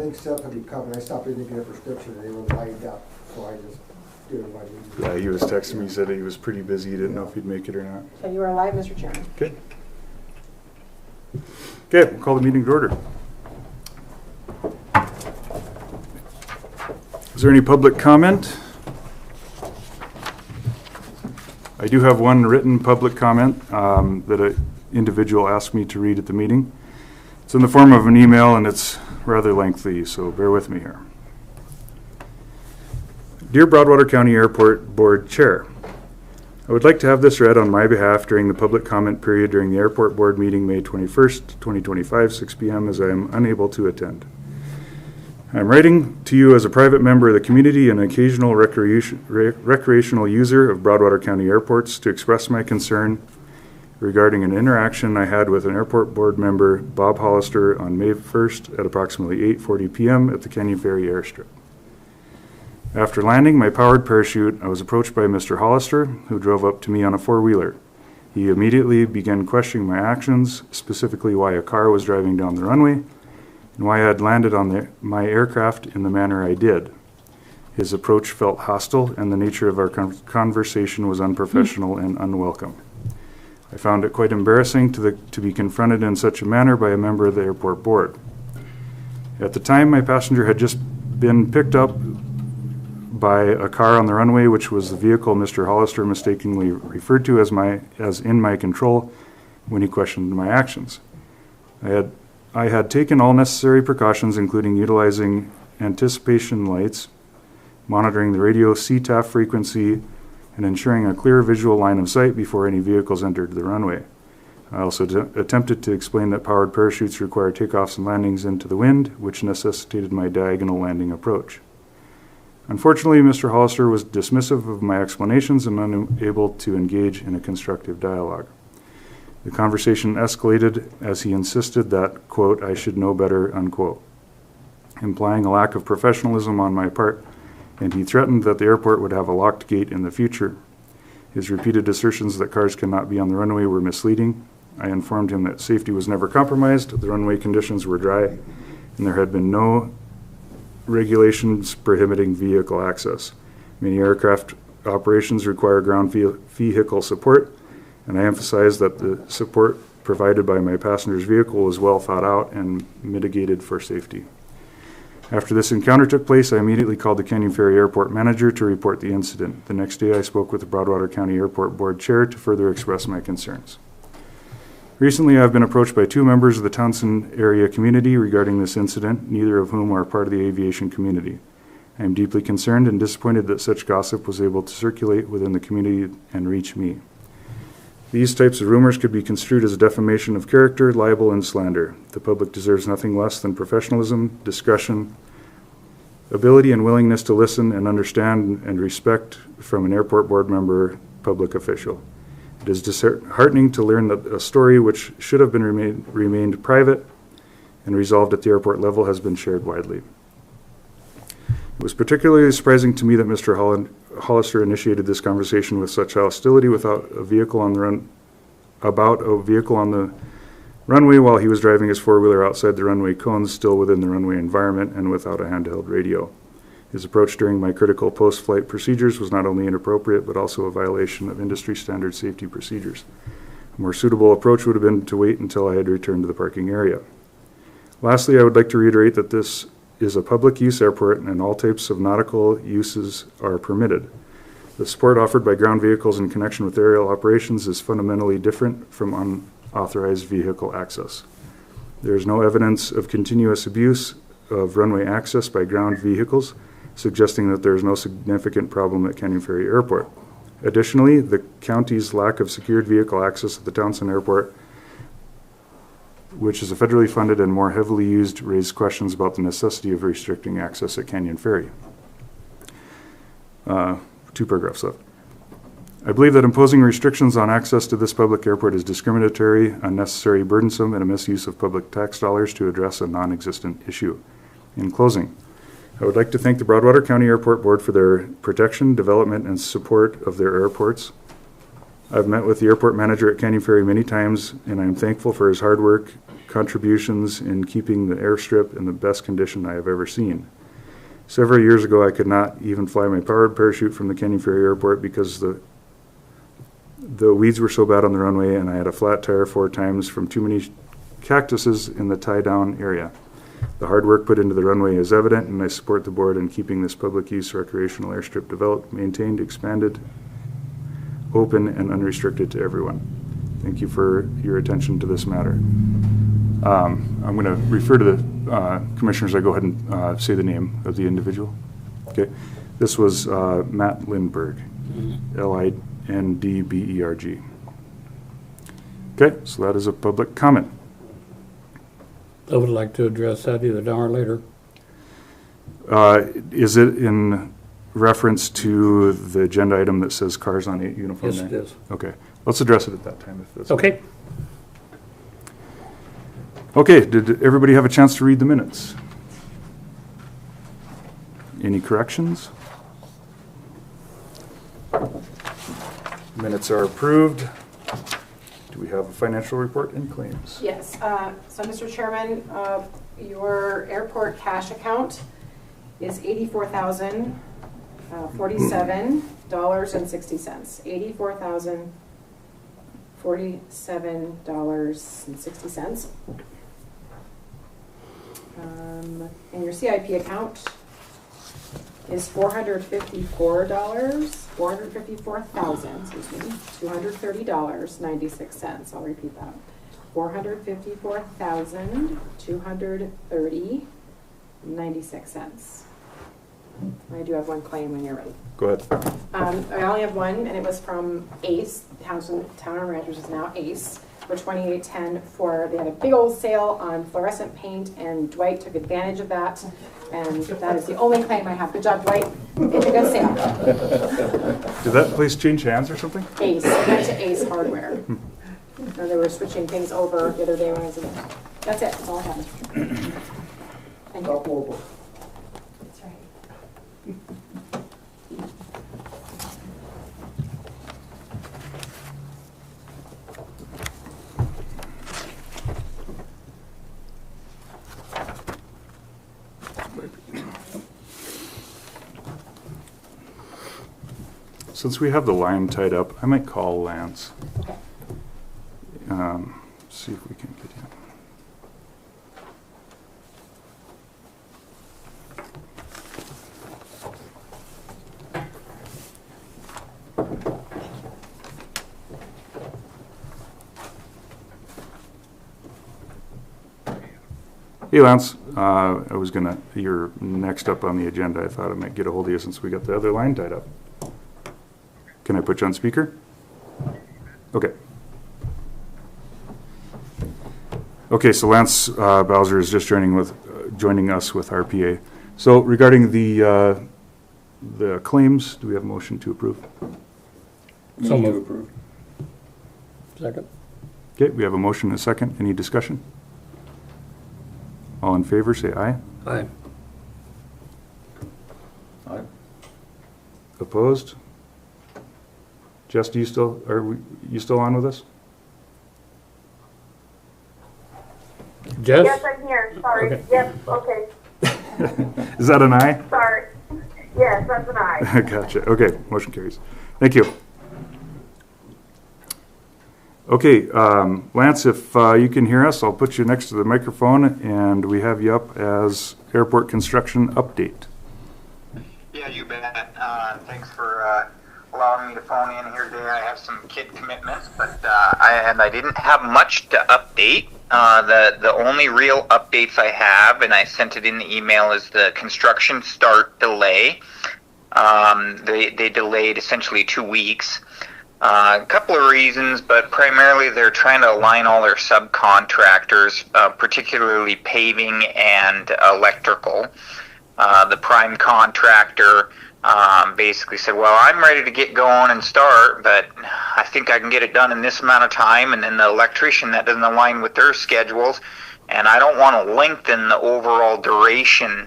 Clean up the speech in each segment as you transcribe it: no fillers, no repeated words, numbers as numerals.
think Seth will be coming. I stopped in to get a prescription and they were lined up, so I just did what I needed to do. Yeah, he was texting me, he said he was pretty busy, he didn't know if he'd make it or not. So you are live, Mr. Chairman. Okay. Okay, we'll call the meeting to order. Is there any public comment? I do have one written public comment that an individual asked me to read at the meeting. It's in the form of an email and it's rather lengthy, so bear with me here. Dear Broadwater County Airport Board Chair, I would like to have this read on my behalf during the public comment period during the Airport Board meeting May 21st, 2025, 6 p.m. as I am unable to attend. I'm writing to you as a private member of the community and occasional recreational user of Broadwater County airports to express my concern regarding an interaction I had with an Airport Board member, Bob Hollister, on May 1st at approximately 8:40 p.m. at the Canyon Ferry Airstrip. After landing my powered parachute, I was approached by Mr. Hollister, who drove up to me on a four-wheeler. He immediately began questioning my actions, specifically why a car was driving down the runway, and why I had landed on my aircraft in the manner I did. His approach felt hostile, and the nature of our conversation was unprofessional and unwelcome. I found it quite embarrassing to be confronted in such a manner by a member of the airport board. At the time, my passenger had just been picked up by a car on the runway, which was the vehicle Mr. Hollister mistakenly referred to as in my control when he questioned my actions. I had taken all necessary precautions, including utilizing anticipation lights, monitoring the radio CTAF frequency, and ensuring a clear visual line of sight before any vehicles entered the runway. I also attempted to explain that powered parachutes require takeoffs and landings into the wind, which necessitated my diagonal landing approach. Unfortunately, Mr. Hollister was dismissive of my explanations and unable to engage in a constructive dialogue. The conversation escalated as he insisted that, quote, I should know better, unquote, implying a lack of professionalism on my part, and he threatened that the airport would have a locked gate in the future. His repeated assertions that cars cannot be on the runway were misleading. I informed him that safety was never compromised, the runway conditions were dry, and there had been no regulations prohibiting vehicle access. Many aircraft operations require ground vehicle support, and I emphasized that the support provided by my passenger's vehicle was well thought out and mitigated for safety. After this encounter took place, I immediately called the Canyon Ferry Airport manager to report the incident. The next day, I spoke with the Broadwater County Airport Board Chair to further express my concerns. Recently, I have been approached by two members of the Townsend area community regarding this incident, neither of whom are part of the aviation community. I am deeply concerned and disappointed that such gossip was able to circulate within the community and reach me. These types of rumors could be construed as a defamation of character, libel, and slander. The public deserves nothing less than professionalism, discretion, ability and willingness to listen and understand and respect from an airport board member, public official. It is disheartening to learn that a story which should have been remained private and resolved at the airport level has been shared widely. It was particularly surprising to me that Mr. Hollister initiated this conversation with such hostility without a vehicle on the runway while he was driving his four-wheeler outside the runway cones, still within the runway environment and without a handheld radio. His approach during my critical post-flight procedures was not only inappropriate, but also a violation of industry standard safety procedures. A more suitable approach would have been to wait until I had returned to the parking area. Lastly, I would like to reiterate that this is a public use airport and all types of nautical uses are permitted. The support offered by ground vehicles in connection with aerial operations is fundamentally different from unauthorized vehicle access. There is no evidence of continuous abuse of runway access by ground vehicles, suggesting that there is no significant problem at Canyon Ferry Airport. Additionally, the county's lack of secured vehicle access at the Townsend Airport, which is a federally funded and more heavily used, raised questions about the necessity of restricting access at Canyon Ferry. 2 paragraphs left. I believe that imposing restrictions on access to this public airport is discriminatory, unnecessary, burdensome, and a misuse of public tax dollars to address a non-existent issue. In closing, I would like to thank the Broadwater County Airport Board for their protection, development, and support of their airports. I've met with the airport manager at Canyon Ferry many times, and I am thankful for his hard work, contributions in keeping the airstrip in the best condition I have ever seen. Several years ago, I could not even fly my powered parachute from the Canyon Ferry Airport because the weeds were so bad on the runway, and I had a flat tire 4 times from too many cactuses in the tie-down area. The hard work put into the runway is evident, and I support the board in keeping this public use recreational airstrip developed, maintained, expanded, open, and unrestricted to everyone. Thank you for your attention to this matter. I'm going to refer to the commissioners. I go ahead and say the name of the individual. Okay. This was Matt Lindberg, Lindberg. Okay, so that is a public comment. I would like to address that either now or later. Is it in reference to the agenda item that says cars on 8 uniform? Yes, it is. Okay, let's address it at that time if that's Okay. Okay, did everybody have a chance to read the minutes? Any corrections? Minutes are approved. Do we have a financial report and claims? Yes, so Mr. Chairman, your airport cash account is $84,047.60. $84,047.60. And your CIP account is $454,230.96. I'll repeat that. $454,230.96. I do have one claim when you're ready. Go ahead. I only have one, and it was from Ace. Town and Ranchers is now Ace for 2810. They had a big old sale on fluorescent paint, and Dwight took advantage of that. And that is the only claim I have. Good job, Dwight. It's a good sale. Did that place change hands or something? Ace. I went to Ace Hardware. So they were switching things over the other day when I was in there. That's it. That's all I have. Thank you. Mobile. That's right. Since we have the line tied up, I might call Lance. Okay. See if we can get him. Hey Lance, you're next up on the agenda. I thought I might get a hold of you since we got the other line tied up. Can I put you on speaker? Okay. Okay, so Lance Bowser is just joining us with RPA. So regarding the claims, do we have a motion to approve? So moved. Second. Okay, we have a motion and a second. Any discussion? All in favor, say aye. Aye. Aye. Opposed? Jess, you still on with us? Jess? Yes, I'm here. Sorry. Okay. Yep. Okay. Is that an aye? Sorry. Yes, that's an aye. Gotcha. Okay, motion carries. Thank you. Okay, Lance, if you can hear us, I'll put you next to the microphone, and we have you up as airport construction update. Yeah, you bet. Thanks for allowing me to phone in here today. I have some kid commitments, but I didn't have much to update. The only real updates I have, and I sent it in the email, is the construction start delay. They delayed essentially 2 weeks. A couple of reasons, but primarily they're trying to align all their subcontractors, particularly paving and electrical. The prime contractor basically said, well, I'm ready to get going and start, but I think I can get it done in this amount of time. And then the electrician, that doesn't align with their schedules, and I don't want to lengthen the overall duration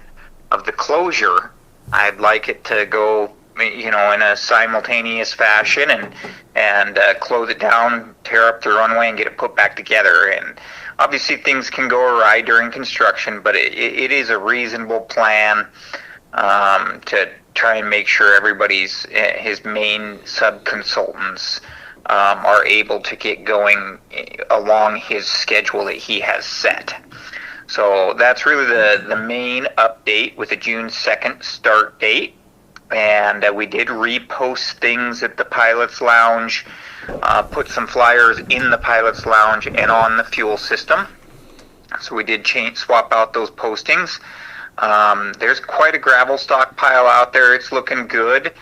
of the closure. I'd like it to go in a simultaneous fashion and close it down, tear up the runway, and get it put back together. And obviously things can go awry during construction, but it is a reasonable plan to try and make sure his main sub-consultants are able to get going along his schedule that he has set. So that's really the main update with a June 2nd start date. And we did repost things at the Pilots Lounge, put some flyers in the Pilots Lounge and on the fuel system. So we did swap out those postings. There's quite a gravel stockpile out there. It's looking good.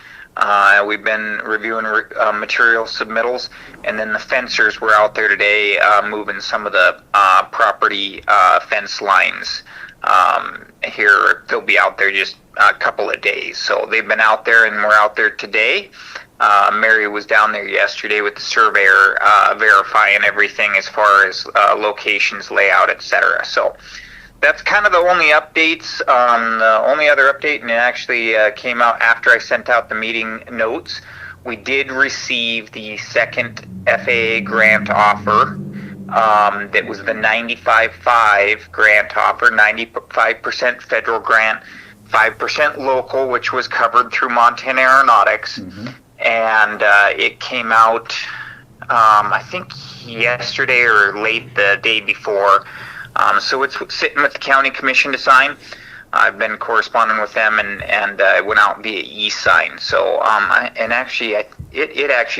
We've been reviewing material submittals, and then the fencers were out there today moving some of the property fence lines. Here, they'll be out there just a couple of days. So they've been out there, and we're out there today. Mary was down there yesterday with the surveyor verifying everything as far as locations, layout, etc. So that's kind of the only updates. The only other update, and it actually came out after I sent out the meeting notes, we did receive the second FAA grant offer. That was the 95.5 grant offer, 95% federal grant, 5% local, which was covered through Montana Aeronautics. Mm-hmm. And it came out, I think, yesterday or late the day before. So it's sitting with the county commission to sign. I've been corresponding with them, and it went out via e-sign. So, it actually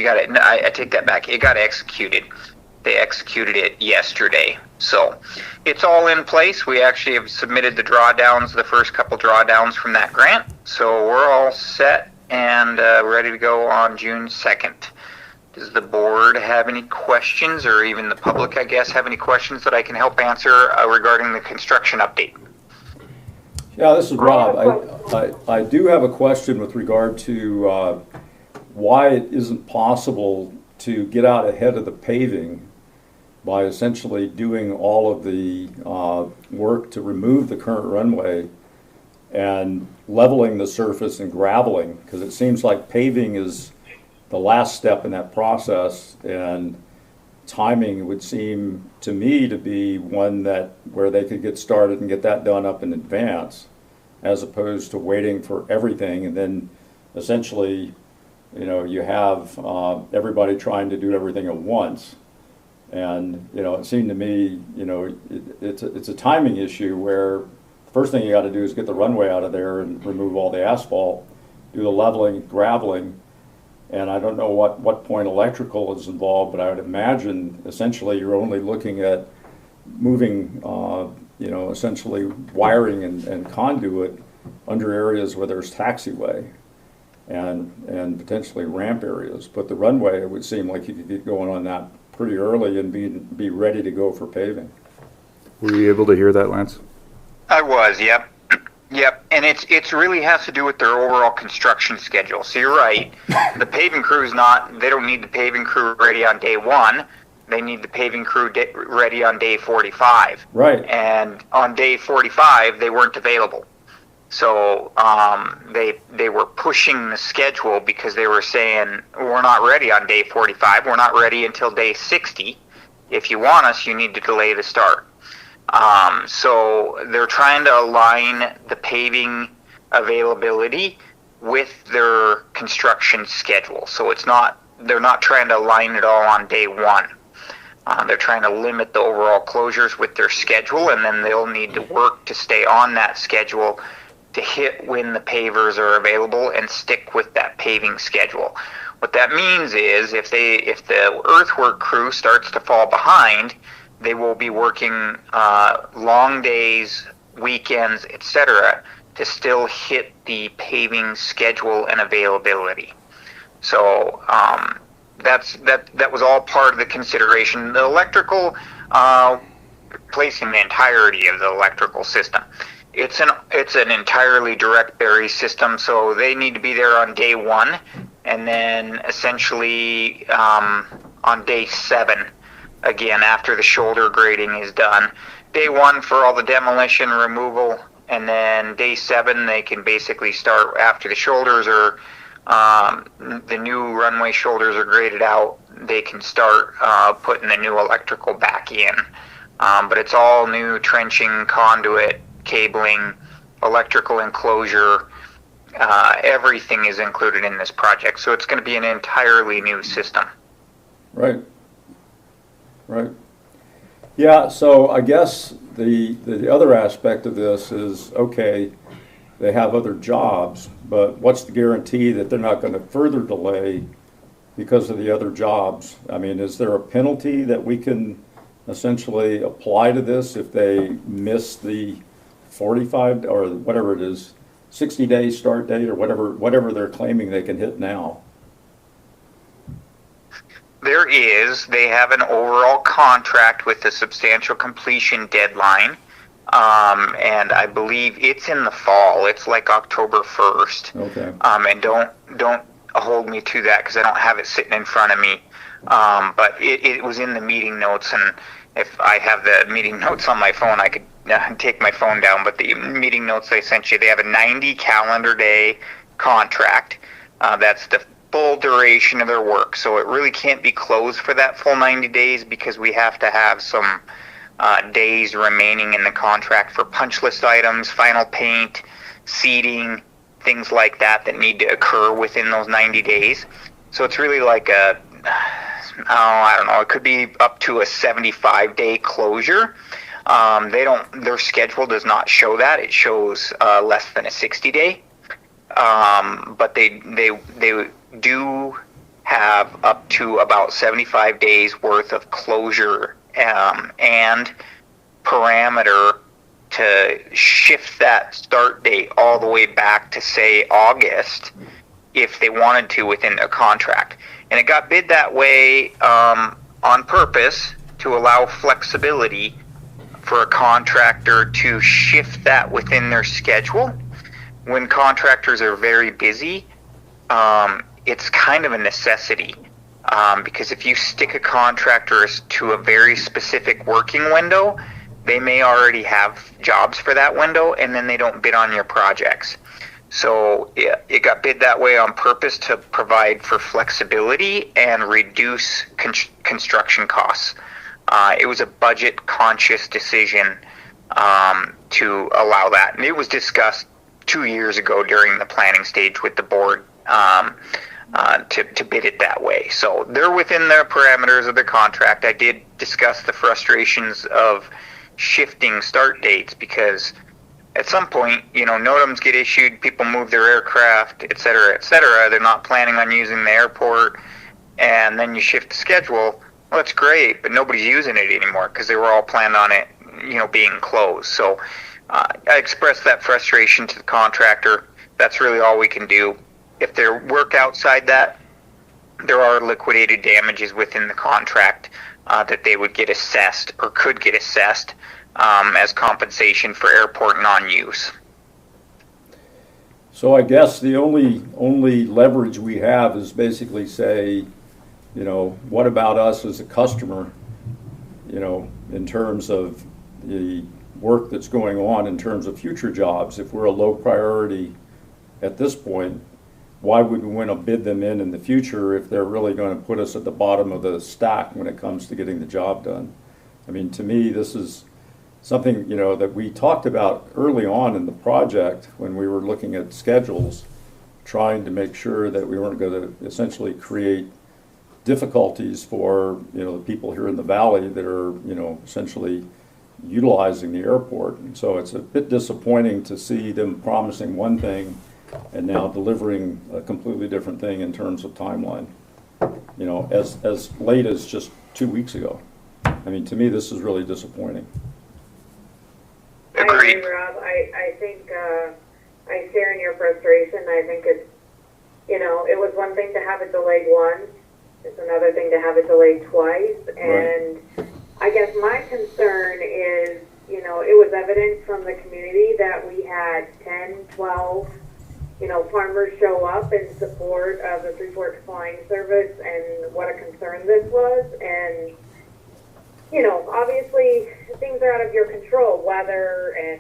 got it. I take that back. It got executed. They executed it yesterday. So it's all in place. We actually have submitted the drawdowns, the first couple drawdowns from that grant. So we're all set and ready to go on June 2nd. Does the board have any questions, or even the public, I guess, have any questions that I can help answer regarding the construction update? Yeah, this is Rob. I do have a question with regard to why it isn't possible to get out ahead of the paving by essentially doing all of the work to remove the current runway and leveling the surface and graveling, because it seems like paving is the last step in that process, and timing would seem to me to be one where they could get started and get that done up in advance, as opposed to waiting for everything and then essentially, you have everybody trying to do everything at once. And it seemed to me, it's a timing issue where the first thing you got to do is get the runway out of there and remove all the asphalt, do the leveling, graveling. And I don't know what point electrical is involved, but I would imagine essentially you're only looking at moving, essentially wiring and conduit under areas where there's taxiway and potentially ramp areas. But the runway, it would seem like you could get going on that pretty early and be ready to go for paving. Were you able to hear that, Lance? I was, yep. Yep, and it's really has to do with their overall construction schedule. So you're right. The paving crew they don't need the paving crew ready on day 1. They need the paving crew ready on day 45. Right. And on day 45, they weren't available. So they were pushing the schedule because they were saying, we're not ready on day 45. We're not ready until day 60. If you want us, you need to delay the start. So they're trying to align the paving availability with their construction schedule. So they're not trying to align it all on day 1. They're trying to limit the overall closures with their schedule, and then they'll need to work to stay on that schedule to hit when the pavers are available and stick with that paving schedule. What that means is if the earthwork crew starts to fall behind, they will be working long days, weekends, etc., to still hit the paving schedule and availability. So that was all part of the consideration. The electrical, replacing the entirety of the electrical system. It's an entirely direct bury system, so they need to be there on day 1, and then essentially on day 7. Again, after the shoulder grading is done. Day 1 for all the demolition, removal, and then day 7 they can basically start after the shoulders are the new runway shoulders are graded out, they can start putting the new electrical back in. But it's all new trenching, conduit, cabling, electrical enclosure. Everything is included in this project, so it's going to be an entirely new system. Right. Right. Yeah, so I guess the other aspect of this is, okay, they have other jobs, but what's the guarantee that they're not going to further delay because of the other jobs? I mean, is there a penalty that we can essentially apply to this if they miss the 45 or whatever it is, 60-day start date or whatever they're claiming they can hit now? There is. They have an overall contract with a substantial completion deadline, and I believe it's in the fall. It's like October 1st. Okay. And don't hold me to that because I don't have it sitting in front of me. But it was in the meeting notes, and if I have the meeting notes on my phone, I could take my phone down. But the meeting notes I sent you, they have a 90 calendar day contract. That's the full duration of their work, so it really can't be closed for that full 90 days because we have to have some days remaining in the contract for punch list items, final paint, seating, things like that need to occur within those 90 days. So it's really like I don't know, it could be up to a 75-day closure. Their schedule does not show that. It shows less than a 60-day. But they do have up to about 75 days worth of closure and parameter to shift that start date all the way back to, say, August if they wanted to within a contract. And it got bid that way on purpose to allow flexibility for a contractor to shift that within their schedule. When contractors are very busy, it's kind of a necessity because if you stick a contractor to a very specific working window, they may already have jobs for that window, and then they don't bid on your projects. So it got bid that way on purpose to provide for flexibility and reduce construction costs. It was a budget-conscious decision to allow that, and it was discussed 2 years ago during the planning stage with the board to bid it that way. So they're within the parameters of the contract. I did discuss the frustrations of shifting start dates because at some point, NOTAMs get issued, people move their aircraft, et cetera, et cetera. They're not planning on using the airport, and then you shift the schedule. Well, that's great, but nobody's using it anymore because they were all planned on it, being closed. So I expressed that frustration to the contractor. That's really all we can do. If they work outside that, there are liquidated damages within the contract that they would get assessed or could get assessed as compensation for airport non-use. So I guess the only leverage we have is basically say, what about us as a customer, in terms of the work that's going on in terms of future jobs. If we're a low priority at this point, why would we want to bid them in the future if they're really going to put us at the bottom of the stack when it comes to getting the job done? I mean, to me, this is something, that we talked about early on in the project when we were looking at schedules, trying to make sure that we weren't going to essentially create difficulties for, the people here in the valley that are, essentially utilizing the airport. And so it's a bit disappointing to see them promising one thing and now delivering a completely different thing in terms of timeline, as late as just 2 weeks ago. I mean, to me, this is really disappointing. I agree, Rob. I think I share in your frustration. I think it's, it was one thing to have it delayed once. It's another thing to have it delayed twice. And right. I guess my concern is, it was evident from the community that we had 10, 12, farmers show up in support of the Three Forks Flying Service and what a concern this was. And, obviously things are out of your control, weather and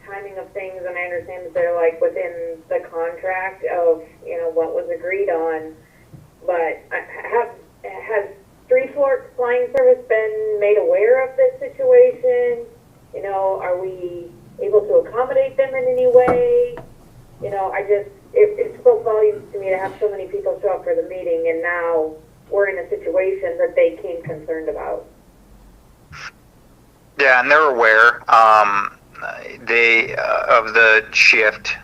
timing of things. And I understand that they're like within the contract of, kind of what was agreed on. But has Three Forks Flying Service been made aware of this situation? You know, are we able to accommodate them in any way? You know, it spoke volumes to me to have so many people show up for the meeting, and now we're in a situation that they came concerned about. Yeah, and they're aware. They of the shift.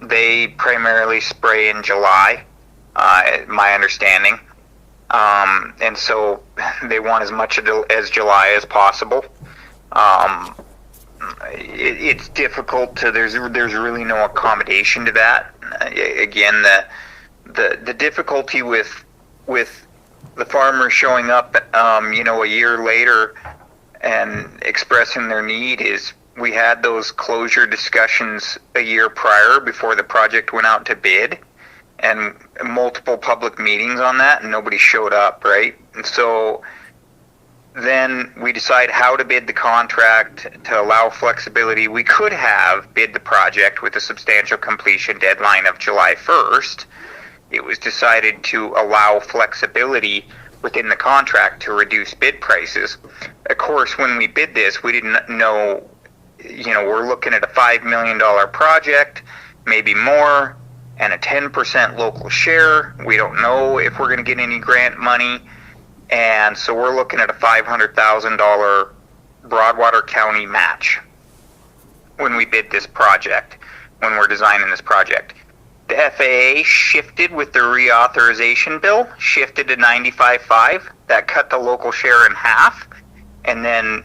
They primarily spray in July, my understanding, and so they want as much as July as possible. It's difficult to. There's really no accommodation to that. Again, the difficulty with the farmers showing up, you know, a year later and expressing their need is we had those closure discussions a year prior before the project went out to bid, and multiple public meetings on that, and nobody showed up, right? And so then we decide how to bid the contract to allow flexibility. We could have bid the project with a substantial completion deadline of July 1st. It was decided to allow flexibility within the contract to reduce bid prices. Of course, when we bid this, we didn't know, you know, we're looking at a $5 million project, maybe more, and a 10% local share. We don't know if we're going to get any grant money. And so we're looking at a $500,000 Broadwater County match when we bid this project, when we're designing this project. The FAA shifted with the reauthorization bill, shifted to 95.5. That cut the local share in half. And then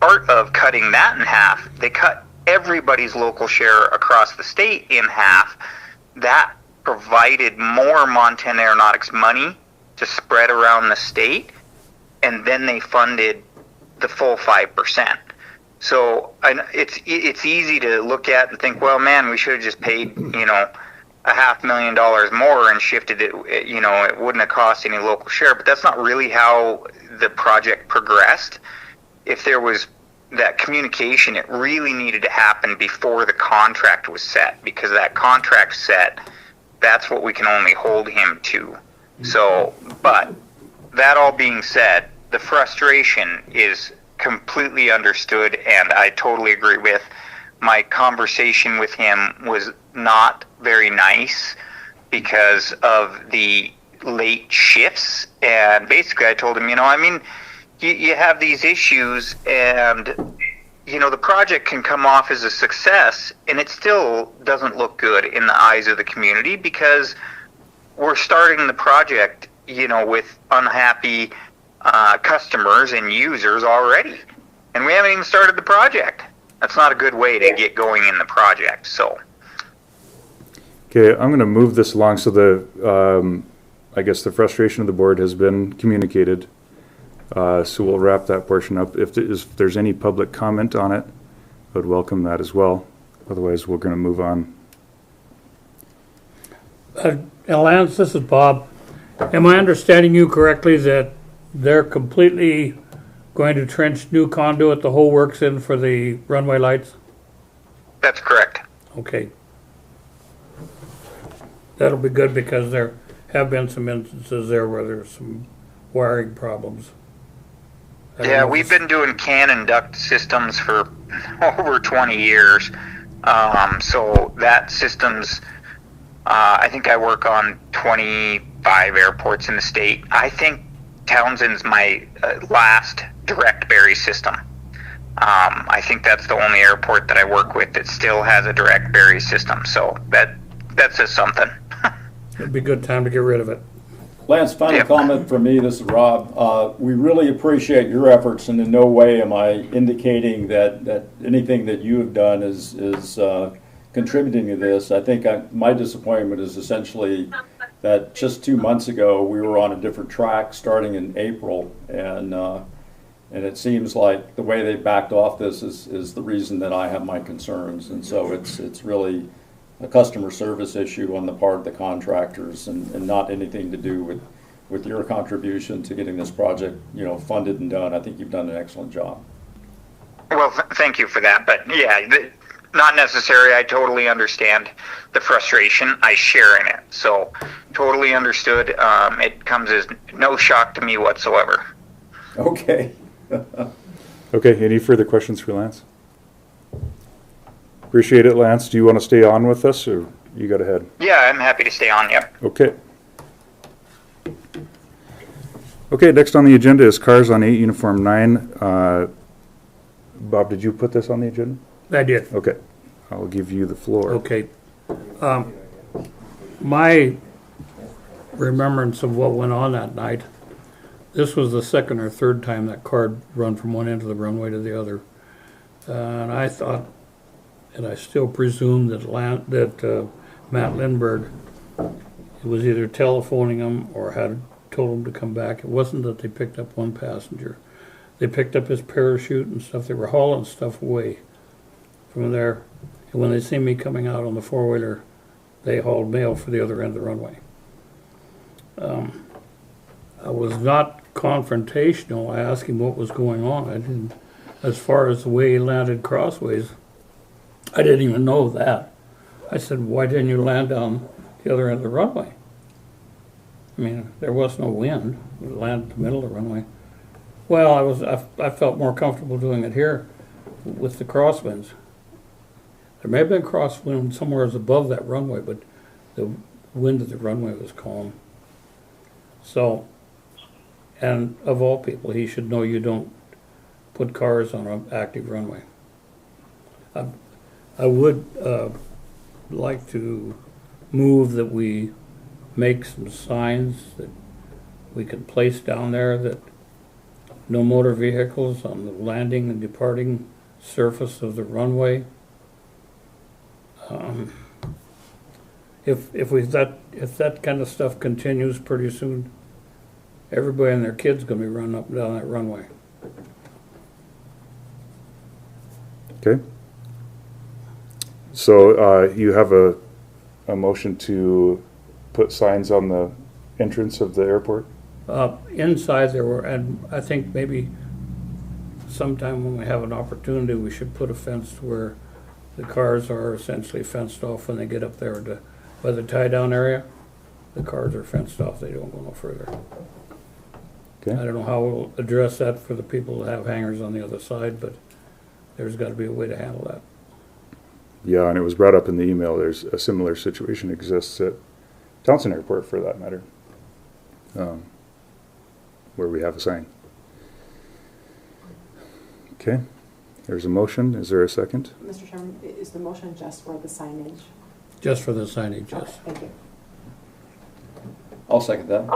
part of cutting that in half, they cut everybody's local share across the state in half. That provided more Montana Aeronautics money to spread around the state, and then they funded the full 5%. So it's easy to look at and think, well, man, we should have just paid, you know, $500,000 more and shifted it. You know, it wouldn't have cost any local share. But that's not really how the project progressed. If there was that communication, it really needed to happen before the contract was set, because that contract set, that's what we can only hold him to. So, but that all being said, the frustration is completely understood, and I totally agree with. My conversation with him was not very nice because of the late shifts, and basically I told him, you know, I mean, you have these issues, and you know, the project can come off as a success, and it still doesn't look good in the eyes of the community, because we're starting the project, you know, with unhappy customers and users already, and we haven't even started the project. That's not a good way to get going in the project. So, Okay, I'm going to move this along so the, I guess the frustration of the board has been communicated. So we'll wrap that portion up. If there's any public comment on it, I would welcome that as well. Otherwise, we're going to move on. Lance, this is Bob. Am I understanding you correctly that they're completely going to trench new conduit, the whole works in for the runway lights? that's correct. Okay. That'll be good, because there have been some instances there where there's some wiring problems. Yeah, we've been doing can and duct systems for over 20 years. So that system's, I think I work on 25 airports in the state. I think Townsend's my last direct berry system. I think that's the only airport that I work with that still has a direct berry system. So that says something. It'd be a good time to get rid of it. Lance, final comment from me. This is Rob. We really appreciate your efforts, and in no way am I indicating that anything that you have done is contributing to this. I think my disappointment is essentially that just 2 months ago we were on a different track starting in April, and it seems like the way they backed off this is the reason that I have my concerns. And so it's really a customer service issue on the part of the contractors, and not anything to do with your contribution to getting this project, funded and done. I think you've done an excellent job. Well, thank you for that. But yeah, not necessary. I totally understand the frustration. I share in it. So totally understood. It comes as no shock to me whatsoever. Okay. Okay, any further questions for Lance? Appreciate it, Lance. Do you want to stay on with us, or you got ahead? Yeah, I'm happy to stay on. Yep. Okay. Okay, next on the agenda is Cars on 8, Uniform 9. Bob, did you put this on the agenda? I did. Okay, I'll give you the floor. Okay. My remembrance of what went on that night, this was the second or third time that car had run from one end of the runway to the other. And I thought, and I still presume that Matt Lindbergh was either telephoning him or had told him to come back. It wasn't that they picked up one passenger. They picked up his parachute and stuff. They were hauling stuff away from there. And when they see me coming out on the four-wheeler, they hauled mail for the other end of the runway. I was not confrontational. I asked him what was going on. I didn't, as far as the way he landed crossways, I didn't even know that. I said, why didn't you land down the other end of the runway? I mean, there was no wind. We landed in the middle of the runway. Well, I felt more comfortable doing it here with the crosswinds. There may have been crosswind somewhere above that runway, but the wind of the runway was calm. So, and of all people, he should know you don't put cars on an active runway. I would like to move that we make some signs that we can place down there that no motor vehicles on the landing and departing surface of the runway. If that kind of stuff continues, pretty soon everybody and their kids gonna be running up and down that runway. Okay. So you have a motion to put signs on the entrance of the airport? Inside there were, and I think maybe sometime when we have an opportunity, we should put a fence where the cars are essentially fenced off when they get up there by the tie-down area. The cars are fenced off, they don't go no further. Okay. I don't know how we'll address that for the people that have hangars on the other side, but there's gotta be a way to handle that. Yeah, and it was brought up in the email. There's a similar situation exists at Townsend Airport, for that matter, where we have a sign. Okay, there's a motion. Is there a second? Mr. Chairman, is the motion just for the signage? Just for the signage, yes. Okay, thank you. I'll second that.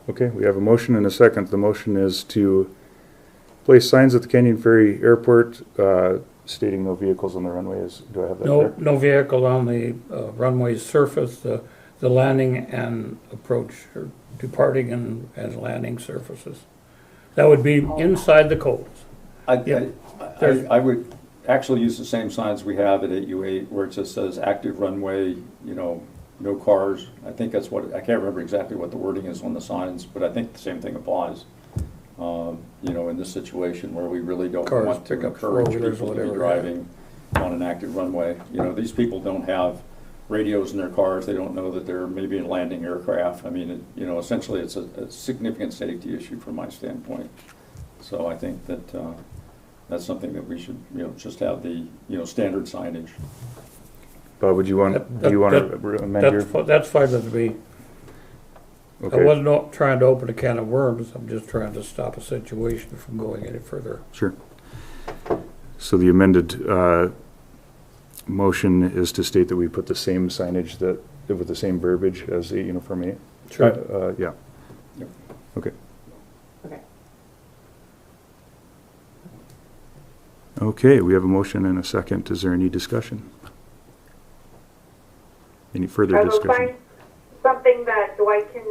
Okay, we have a motion and a second. The motion is to place signs at the Canyon Ferry Airport stating no vehicles on the runways. Do I have that there? No vehicle on the runway surface, the landing and approach, or departing and landing surfaces. That would be inside the codes. I would actually use the same signs we have at 8U8 where it just says active runway, no cars. I think that's what, I can't remember exactly what the wording is on the signs, but I think the same thing applies. In this situation where we really don't Cars, want to pickup, encourage four-wheelers, people to be whatever. driving on an active runway. These people don't have radios in their cars. They don't know that they're maybe in landing aircraft. I mean, essentially it's a significant safety issue from my standpoint. So I think that that's something that we should, just have the, standard signage. Bob, do you want to amend your? That's fine with me. I Okay, wasn't trying to open a can of worms, I'm just trying to stop a situation from going any further. sure. So the amended motion is to state that we put the same signage with the same verbiage as 8 Uniform 8? Sure. Yeah. Yep. Okay. Okay. Okay, we have a motion and a second. Is there any discussion? Any further Are those discussion? signs something that Dwight can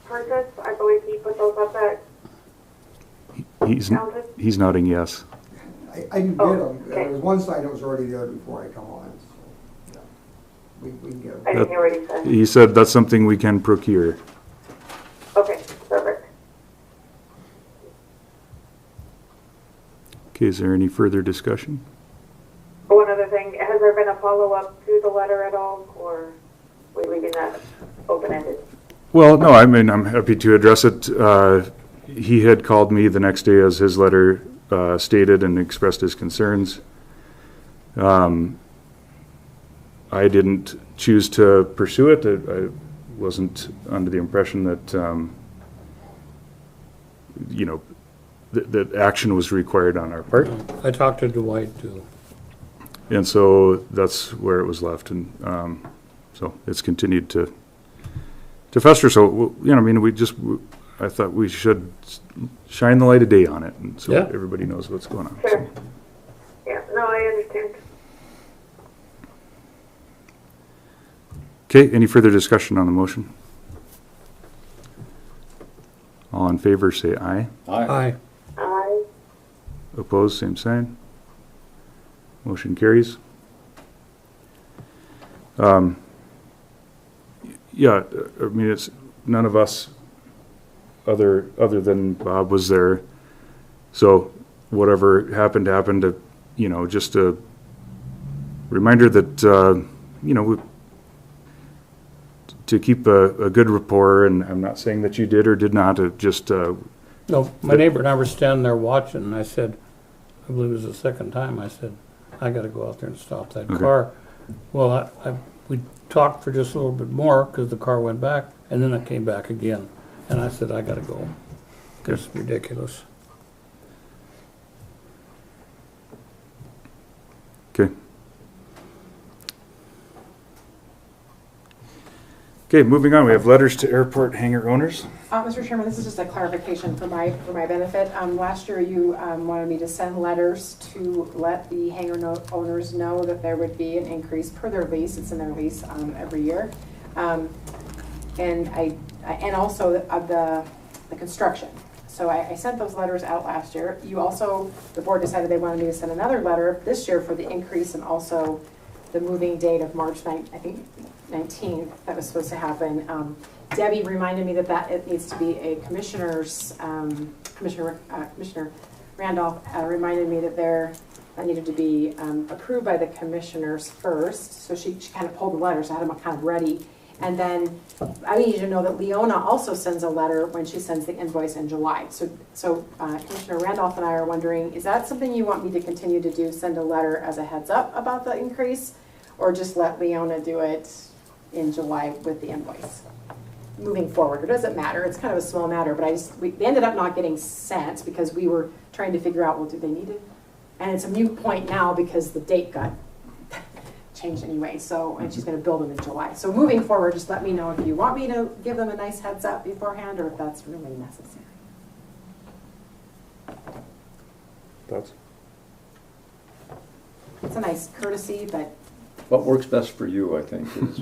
purchase? I believe he put those up at Townsend. He's nodding yes. I can get Oh, them. okay. There was one sign that was already there before I come on, so, yeah. We can get I them. didn't hear what he said. He said that's something we can procure. Okay, perfect. Okay, is there any further discussion? One other thing, follow up to the letter at all, or we leaving that open-ended? Well, no, I mean, I'm happy to address it. He had called me the next day, as his letter stated, and expressed his concerns. I didn't choose to pursue it. I wasn't under the impression that, that action was required on our part. I talked to Dwight too. And so that's where it was left. And so it's continued to fester. So, I mean, I thought we should shine the light of day on it, and so Yeah. everybody knows what's going on. Sure. Yeah, no, I understand. Okay, any further discussion on the motion? All in favor, say aye. Aye. I, Opposed, same sign. Motion carries. Yeah, I mean, it's, none of us, other than Bob, was there. So whatever happened, just a reminder that, to keep a good rapport, and I'm not saying that you did or did not, No, my neighbor and I were standing there watching, and I said, I believe it was the second time, I said, I gotta go out there and stop that Okay. car. Well, we talked for just a little bit more, because the car went back, and then it came back again. And I said, I gotta go. It's ridiculous. okay. Okay, moving on, we have letters to airport hangar owners. Mr. Chairman, this is just a clarification for my benefit. Last year, you wanted me to send letters to let the hangar owners know that there would be an increase per their lease. It's in their lease every year. And also of the construction. So I sent those letters out last year. The board decided they wanted me to send another letter this year for the increase and also the moving date of March 19th that was supposed to happen. Debbie reminded me that it needs to be a commissioner's, Commissioner Randolph reminded me that that needed to be approved by the commissioners first. So she kind of pulled the letters. I had them kind of ready. And then I need you to know that Leona also sends a letter when she sends the invoice in July. So Commissioner Randolph and I are wondering, is that something you want me to continue to do, send a letter as a heads up about the increase, or just let Leona do it in July with the invoice? Moving forward, it doesn't matter. It's kind of a small matter, but they ended up not getting sent because we were trying to figure out, well, do they need it? And it's a moot point now because the date got changed anyway. So, and she's going to build them in July. So moving forward, just let me know if you want me to give them a nice heads up beforehand, or if that's really necessary. Thoughts? It's a nice courtesy, but What works best for you, I think, is,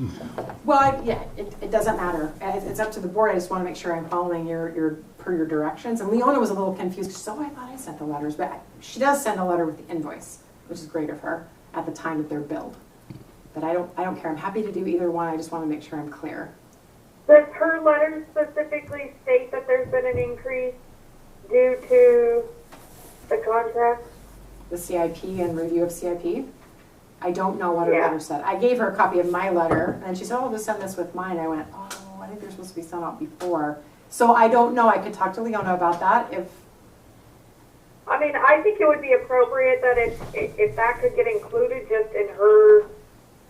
well, it doesn't matter. It's up to the board. I just want to make sure I'm following your directions. And Leona was a little confused. She said, "Oh, I thought I sent the letters," but she does send a letter with the invoice, which is great of her at the time that they're billed. But I don't care. I'm happy to do either one. I just want to make sure I'm clear. does her letter specifically state that there's been an increase due to the contract? The CIP and review of CIP. I don't know what her Yeah. letter said. I gave her a copy of my letter, and she said, "Oh, just send this with mine." I went, "Oh, I think they're supposed to be sent out before." So I don't know. I could talk to Leona about that if. I mean, I think it would be appropriate that if that could get included just in her,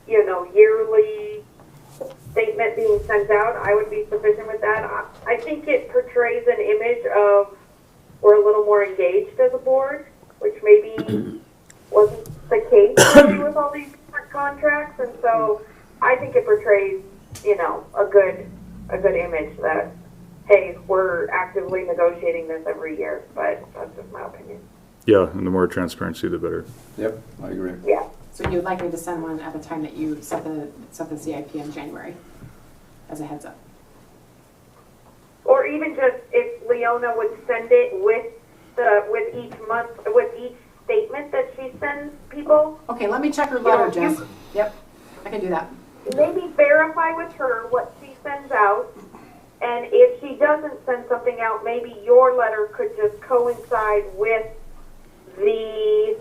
yearly statement being sent out, I would be sufficient with that. I think it portrays an image of we're a little more engaged as a board, which maybe wasn't the case maybe with all these different contracts, and so I think it portrays, a good image that, hey, we're actively negotiating this every year, but that's just my opinion. Yeah, and the more transparency, the better. yep, I agree. Yeah. So you'd like me to send one at the time that you set the CIP in January, as a heads up? Or even just if Leona would send it with each statement that she sends people, Okay, let me check her letter, Yeah, Jess. Yep, I can do that. maybe verify with her what she sends out. And if she doesn't send something out, maybe your letter could just coincide with the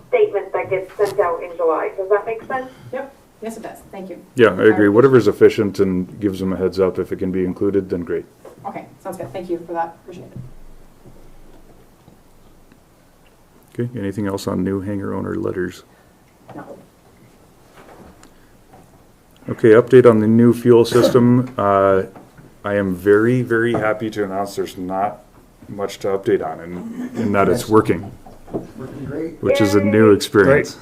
statement that gets sent out in July. Does that make sense? Yep, yes it does, thank you. Yeah, I agree. Whatever's efficient and gives them a heads up if it can be included, then great. Okay, sounds good, thank you for that, appreciate it. Okay, anything else on new hangar owner letters? No. Okay, update on the new fuel system. I am very, very happy to announce there's not much to update on in that it's working, Working great. which is a new experience.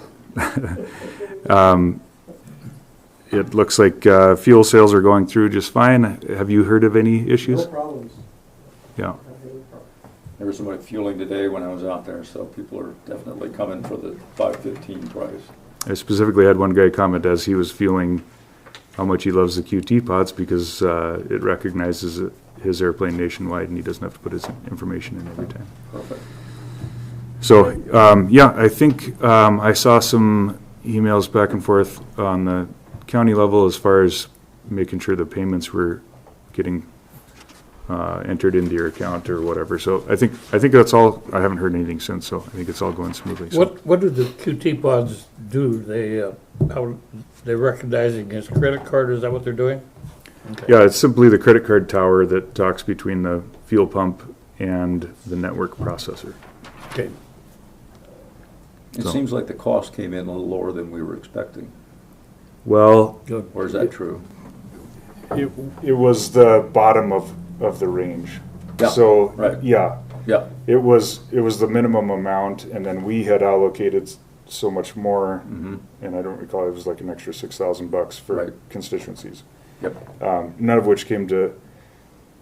It looks like fuel sales are going through just fine. Have you heard of any No issues? problems. Yeah. Not any problems. There was somebody fueling today when I was out there, so people are definitely coming for the $5.15 price. I specifically had one guy comment as he was feeling how much he loves the QT pods because it recognizes his airplane nationwide and he doesn't have to put his information in every time. Perfect. So, yeah, I think I saw some emails back and forth on the county level as far as making sure the payments were getting entered into your account or whatever. So I think that's all. I haven't heard anything since, so I think it's all going smoothly. So. What do the QT pods do? They're recognizing his credit card, is that what they're doing? Okay. Yeah, it's simply the credit card tower that talks between the fuel pump and the network processor. Okay. It So- seems like the cost came in a little lower than we were expecting. Well, Good. Or is that true? it was the bottom of the range. Yeah, So, right. yeah, Yeah, it was the minimum amount, and then we had allocated so much more, and I don't recall, it was like an extra $6,000 for Right. constituencies. yep, None of which came to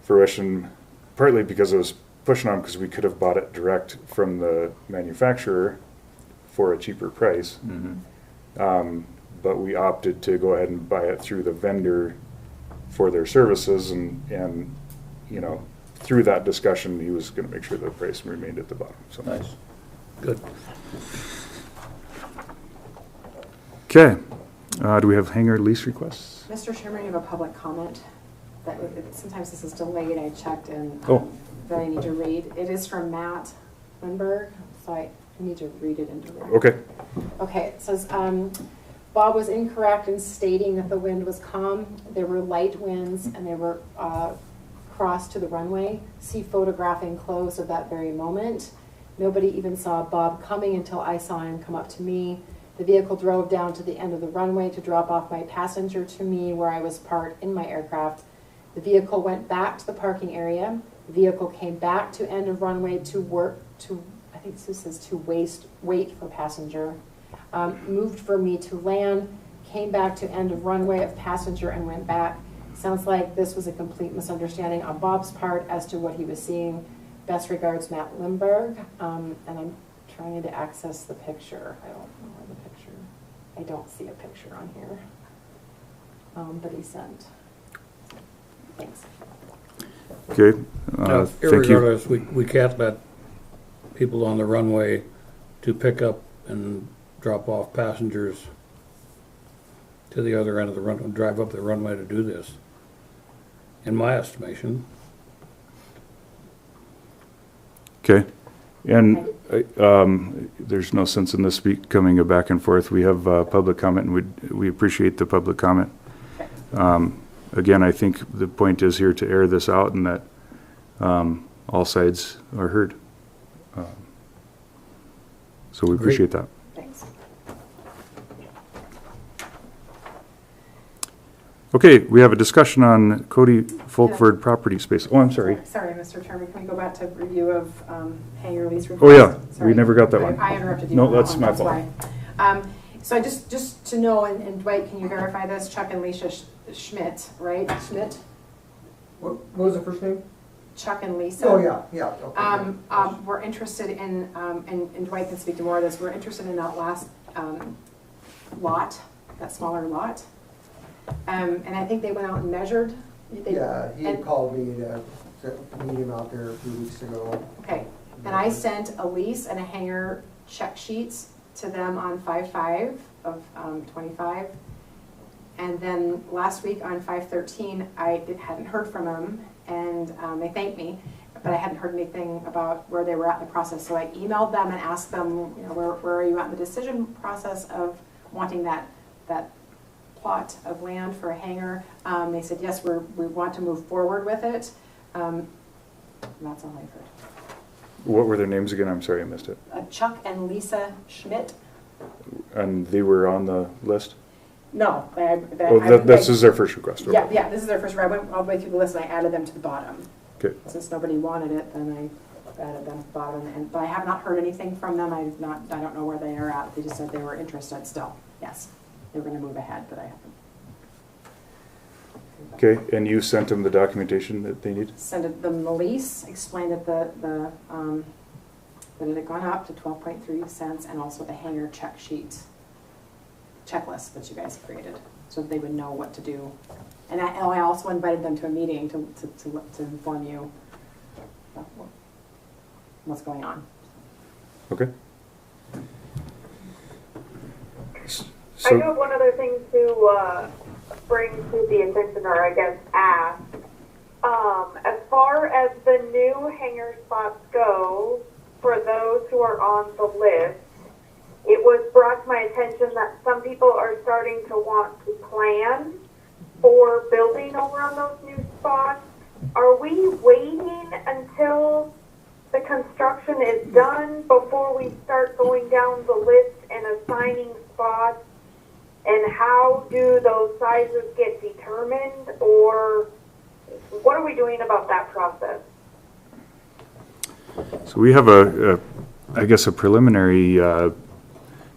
fruition, partly because I was pushing on because we could have bought it direct from the manufacturer for a cheaper price. But we opted to go ahead and buy it through the vendor for their services, and you know, through that discussion, he was going to make sure the price remained at the bottom. So. nice. Good. Okay, do we have hangar lease requests? Mr. Chairman, you have a public comment that sometimes this is delayed, I checked and Oh. that I need to read. It is from Matt Lindberg, so I need to read it into the record. Okay. Okay, it says, Bob was incorrect in stating that the wind was calm. There were light winds and they were crossed to the runway. See photograph enclosed of that very moment. Nobody even saw Bob coming until I saw him come up to me. The vehicle drove down to the end of the runway to drop off my passenger to me where I was parked in my aircraft. The vehicle went back to the parking area. The vehicle came back to end of runway I think this says to wait for passenger. Moved for me to land, came back to end of runway of passenger and went back. Sounds like this was a complete misunderstanding on Bob's part as to what he was seeing. Best regards, Matt Lindberg. And I'm trying to access the picture. I don't know where the picture, I don't see a picture on here. But he sent. Thanks. Okay, Now, thank you. irregardless, we can't let people on the runway to pick up and drop off passengers to the other end of the runway, drive up the runway to do this, in my estimation. Okay, and there's no sense in this becoming a back and forth. We have public comment, and we appreciate the public comment. Again, I think the point is here to air this out and that all sides are heard. So we appreciate that. Thanks. Okay, we have a discussion on Cody Folkford property space. Oh, I'm sorry. Sorry, Mr. Chairman, can we go back to review of hangar lease request? Oh, yeah, we Sorry. never got that one. I interrupted you. No, on that that's one, my fault. why. So I just to know, and Dwight, can you verify this? Chuck and Lisa Schmidt, right? Schmidt? What was the first name? Chuck and Lisa. Oh, yeah, okay. We're interested in, and Dwight can speak to more of this, we're interested in that last lot, that smaller lot. And I think they went out and measured. Yeah, he had and- called me to meet him out there a few weeks ago. Okay, and I sent a lease and a hangar check sheets to them on 5/5 of 25. And then last week on 5/13, I hadn't heard from them, and they thanked me. but I hadn't heard anything about where they were at in the process. So I emailed them and asked them, you know, where are you at in the decision process of wanting that plot of land for a hangar? They said, yes, we want to move forward with it. And that's all I've heard. What were their names again? I'm sorry, I missed it. Chuck and Lisa Schmidt. And they were on the list? No, This is their first request. Okay. Yeah, this is their first. I went all the way through the list and I added them to the bottom. Okay. Since nobody wanted it, then I added them to the bottom. But I have not heard anything from them. I don't know where they are at. They just said they were interested still. Yes, they were going to move ahead, but I haven't. Okay, and you sent them the documentation that they need? Sent them the lease, explained that that it had gone up to 12.3 cents, and also the hangar checklist that you guys created, so that they would know what to do. And I also invited them to a meeting to inform you about what's going on. Okay. I do have one other thing to bring to the attention, or I guess ask. As far as the new hangar spots go, for those who are on the list, it was brought to my attention that some people are starting to want to plan for building over on those new spots. Are we waiting until the construction is done before we start going down the list and assigning spots? And how do those sizes get determined, or what are we doing about that process? So we have I guess a preliminary,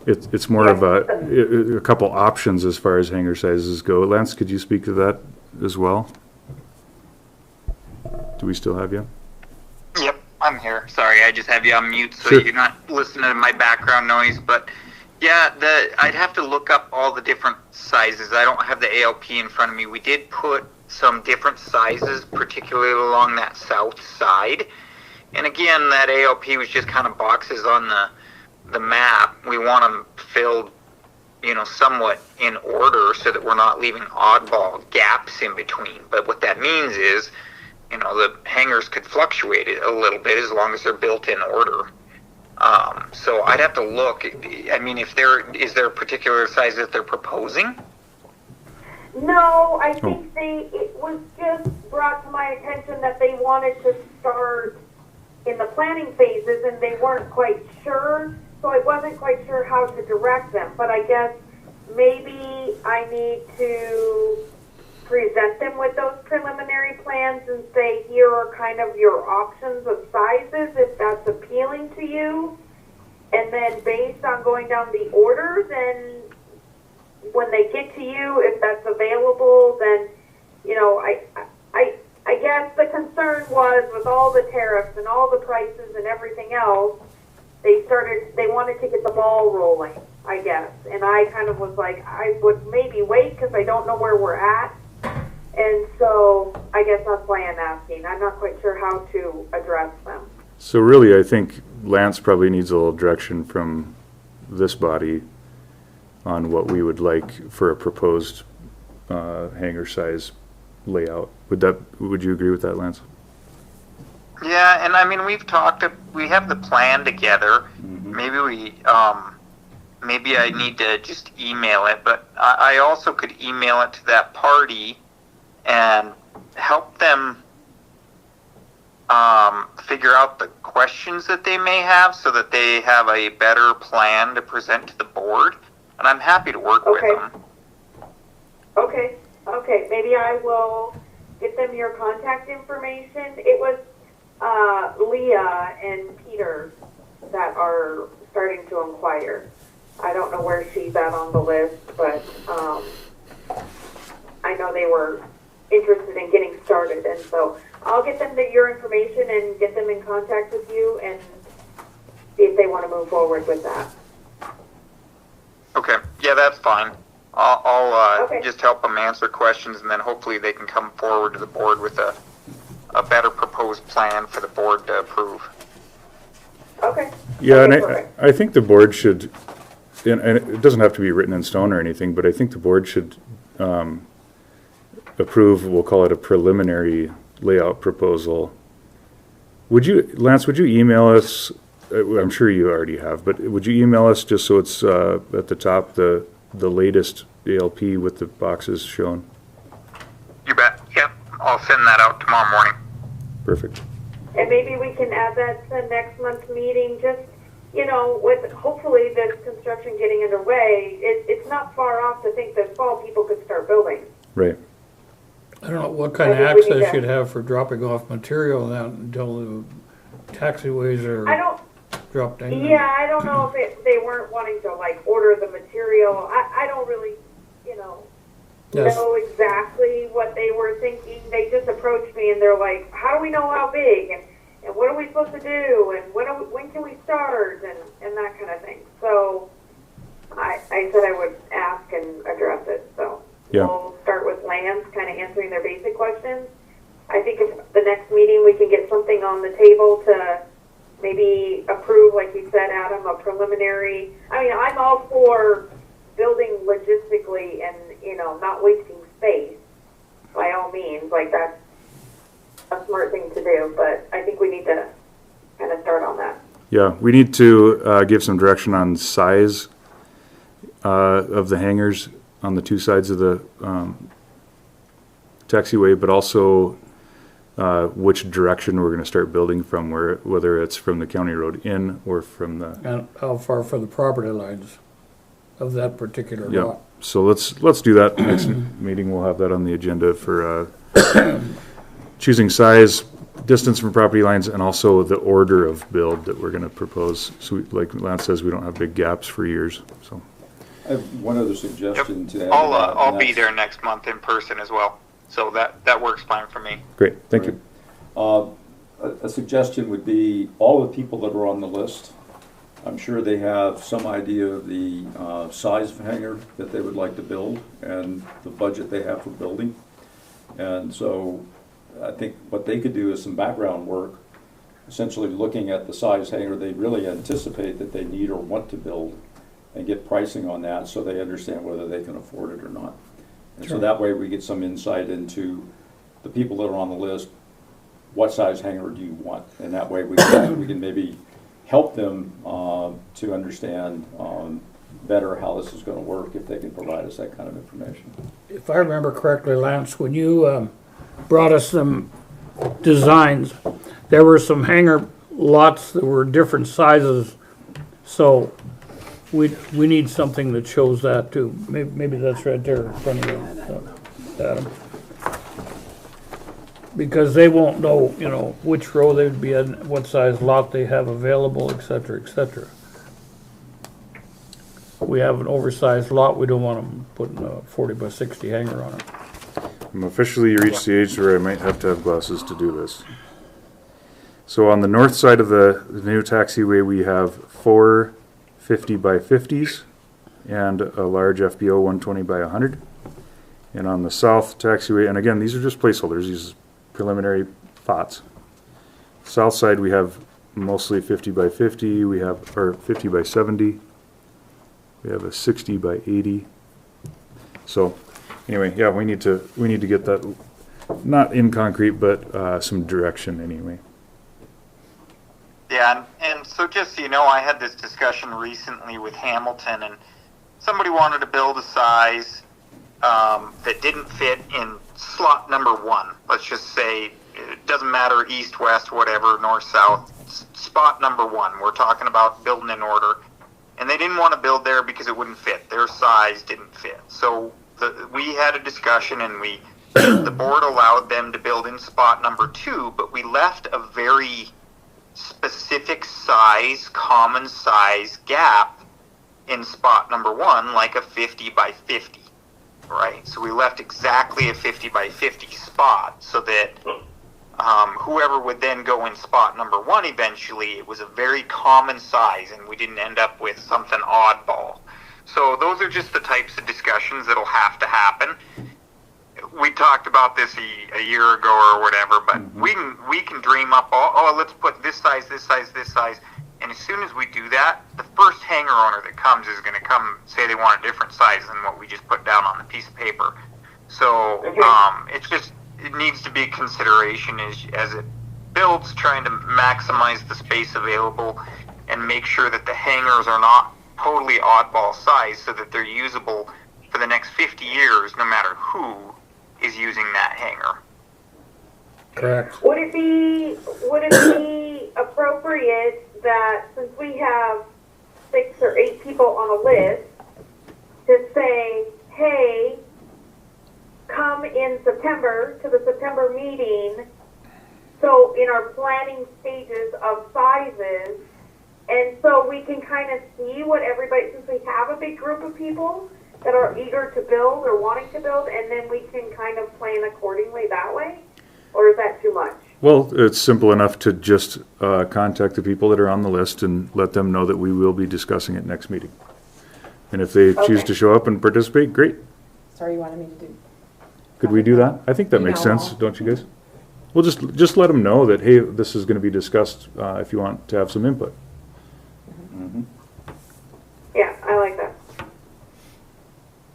it's more of a couple options as far as hangar sizes go. Lance, could you speak to that as well? Do we still have you? Yep, I'm here. Sorry, I just have you on mute so Sure. you're not listening to my background noise. But yeah, I'd have to look up all the different sizes. I don't have the ALP in front of me. We did put some different sizes, particularly along that south side. And again, that ALP was just kind of boxes on the map. We want them filled, you know, somewhat in order so that we're not leaving oddball gaps in between. But what that means is, you know, the hangars could fluctuate a little bit as long as they're built in order. So I'd have to look. I mean, is there a particular size that they're proposing? No, I think it was just brought to my attention that they wanted to start in the planning phases and they weren't quite sure, so I wasn't quite sure how to direct them. But I guess maybe I need to present them with those preliminary plans and say, here are kind of your options of sizes if that's appealing to you. And then based on going down the orders, and when they get to you, if that's available, then, you know, I guess the concern was with all the tariffs and all the prices and everything else, they wanted to get the ball rolling, I guess. And I kind of was like, I would maybe wait because I don't know where we're at. And so I guess that's why I'm asking. I'm not quite sure how to address them. So really, I think Lance probably needs a little direction from this body on what we would like for a proposed hangar size layout. Would you agree with that, Lance? Yeah, and I mean, we have the plan together. Mm-hmm. Maybe I need to just email it, but I also could email it to that party and help them figure out the questions that they may have so that they have a better plan to present to the board. And I'm happy to work with them. Okay. Maybe I will get them your contact information. It was Leah and Peter that are starting to inquire. I don't know where she's at on the list, but I know they were interested in getting started, and so I'll get them your information and get them in contact with you and see if they want to move forward with that. Okay, yeah, that's fine. I'll Okay. just help them answer questions, and then hopefully they can come forward to the board with a better proposed plan for the board to approve. Okay. Yeah, Okay, and perfect. I think the board should, and it doesn't have to be written in stone or anything, but I think the board should approve, we'll call it a preliminary layout proposal Lance, would you email us, I'm sure you already have, but would you email us just so it's at the top, the latest ALP with the boxes shown? You bet. Yep. I'll send that out tomorrow morning. Perfect. And maybe we can add that to next month's meeting, just, you know, with hopefully this construction getting underway, it's not far off to think this fall people could start building. Right. I don't know what kind of I think we need access to- you'd have for dropping off material now until the taxiways I are don't, dropped in. yeah, I don't know if they weren't wanting to like order the material. I don't really, you know, Yes. know exactly what they were thinking. They just approached me and they're like, how do we know how big? And what are we supposed to do? And when can we start? And that kind of thing. So I said I would ask and address it. So Yeah. we'll start with Lance, kind of answering their basic questions. I think if the next meeting we can get something on the table to maybe approve, like you said, Adam, a preliminary. I mean, I'm all for building logistically and, you know, not wasting space by all means. Like, that's a smart thing to do, but I think we need to kind of start on that. Yeah, we need to give some direction on size of the hangars on the two sides of the taxiway, but also which direction we're going to start building from, whether it's from the county road in or from the. And how far from the property lines of that particular Yeah. lot. So let's do that next meeting. We'll have that on the agenda for choosing size, distance from property lines, and also the order of build that we're going to propose. So, like Lance says, we don't have big gaps for years. So I have one other suggestion to add. I'll be there next month in person as well. So that works fine for me. great, thank you. A suggestion would be all the people that are on the list. I'm sure they have some idea of the size of hangar that they would like to build and the budget they have for building. And so I think what they could do is some background work, essentially looking at the size hangar they really anticipate that they need or want to build and get pricing on that so they understand whether they can afford it or not. And so that way we get some insight into the people that are on the list, what size hangar do you want? And that way we can maybe help them to understand better how this is going to work if they can provide us that kind of information. If I remember correctly, Lance, when you brought us some designs, there were some hangar lots that were different sizes. So we need something that shows that too. Maybe that's right there in front of you, Adam. Because they won't know, you know, which row they'd be in, what size lot they have available, et cetera, et cetera. We have an oversized lot, we don't want them putting a 40 by 60 hanger on it. I'm officially reached the age where I might have to have glasses to do this. So on the north side of the new taxiway, we have 4 50 by 50s and a large FBO 120 by 100. And on the south taxiway, and again, these are just placeholders, these preliminary thoughts. South side, we have mostly 50 by 50, or 50 by 70. We have a 60 by 80. So anyway, yeah, we need to get that, not in concrete, but some direction anyway. Yeah, and so just so you know, I had this discussion recently with Hamilton, and somebody wanted to build a size that didn't fit in slot number 1. Let's just say, it doesn't matter east, west, whatever, north, south, spot number 1. We're talking about building in order. And they didn't want to build there because it wouldn't fit. Their size didn't fit. So we had a discussion, and the board allowed them to build in spot number 2, but we left a very specific size, common size gap in spot number 1, like a 50 by 50, right? So we left exactly a 50 by 50 spot so that whoever would then go in spot number 1 eventually, it was a very common size and we didn't end up with something oddball. So those are just the types of discussions that'll have to happen. We talked about this a year ago or whatever, but we can dream up let's put this size, this size, this size. And as soon as we do that, the first hangar owner that comes is going to come say they want a different size than what we just put down on the piece of paper. So it needs to be a consideration as it builds, trying to maximize the space available and make sure that the hangars are not totally oddball size so that they're usable for the next 50 years, no matter who is using that hangar. Correct. Would it be appropriate that since we have 6 or 8 people on a list, to say, hey, come in September to the September meeting, so in our planning stages of sizes, and so we can kind of see what everybody, since we have a big group of people that are eager to build or wanting to build, and then we can kind of plan accordingly that way? Or is that too much? Well, it's simple enough to just contact the people that are on the list and let them know that we will be discussing it next meeting. And if they choose Okay. to show up and participate, great. Sorry, you wanted me to do. Could we do that? I think that makes Email sense, them. don't you guys? We'll just let them know that, hey, this is gonna be discussed, if you want to have some input. Yeah, I like that.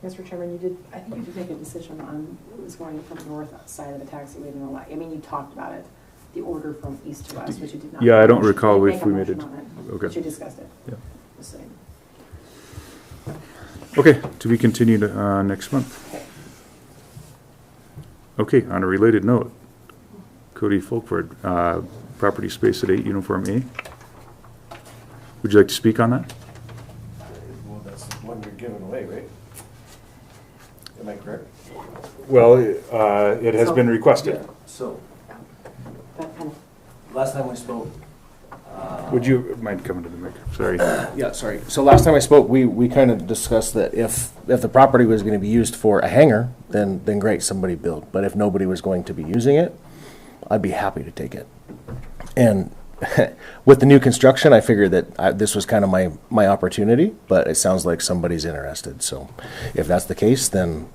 Mr. Chairman, I think you did make a decision on who was going from the north side of the taxiway to the left. I mean, you talked about it, the order from east to west, but you did not. Yeah, I don't You recall didn't if make a we made motion it. on Okay. But you discussed it. Yeah. Just saying. Okay, to be continued, next month. Okay. Okay, on a related note, Cody Folkford, property space at 8 Uniform A. Would you like to speak on that? Well, that's the one you're giving away, right? Am I correct? Well, it has been requested. So, That kind of, last time we spoke, Would you mind coming to the mic? Sorry. yeah, sorry. So last time I spoke, we kind of discussed that if the property was going to be used for a hangar, then great, somebody build. But if nobody was going to be using it, I'd be happy to take it. And with the new construction, I figured that this was kind of my opportunity, but it sounds like somebody's interested. So if that's the case, then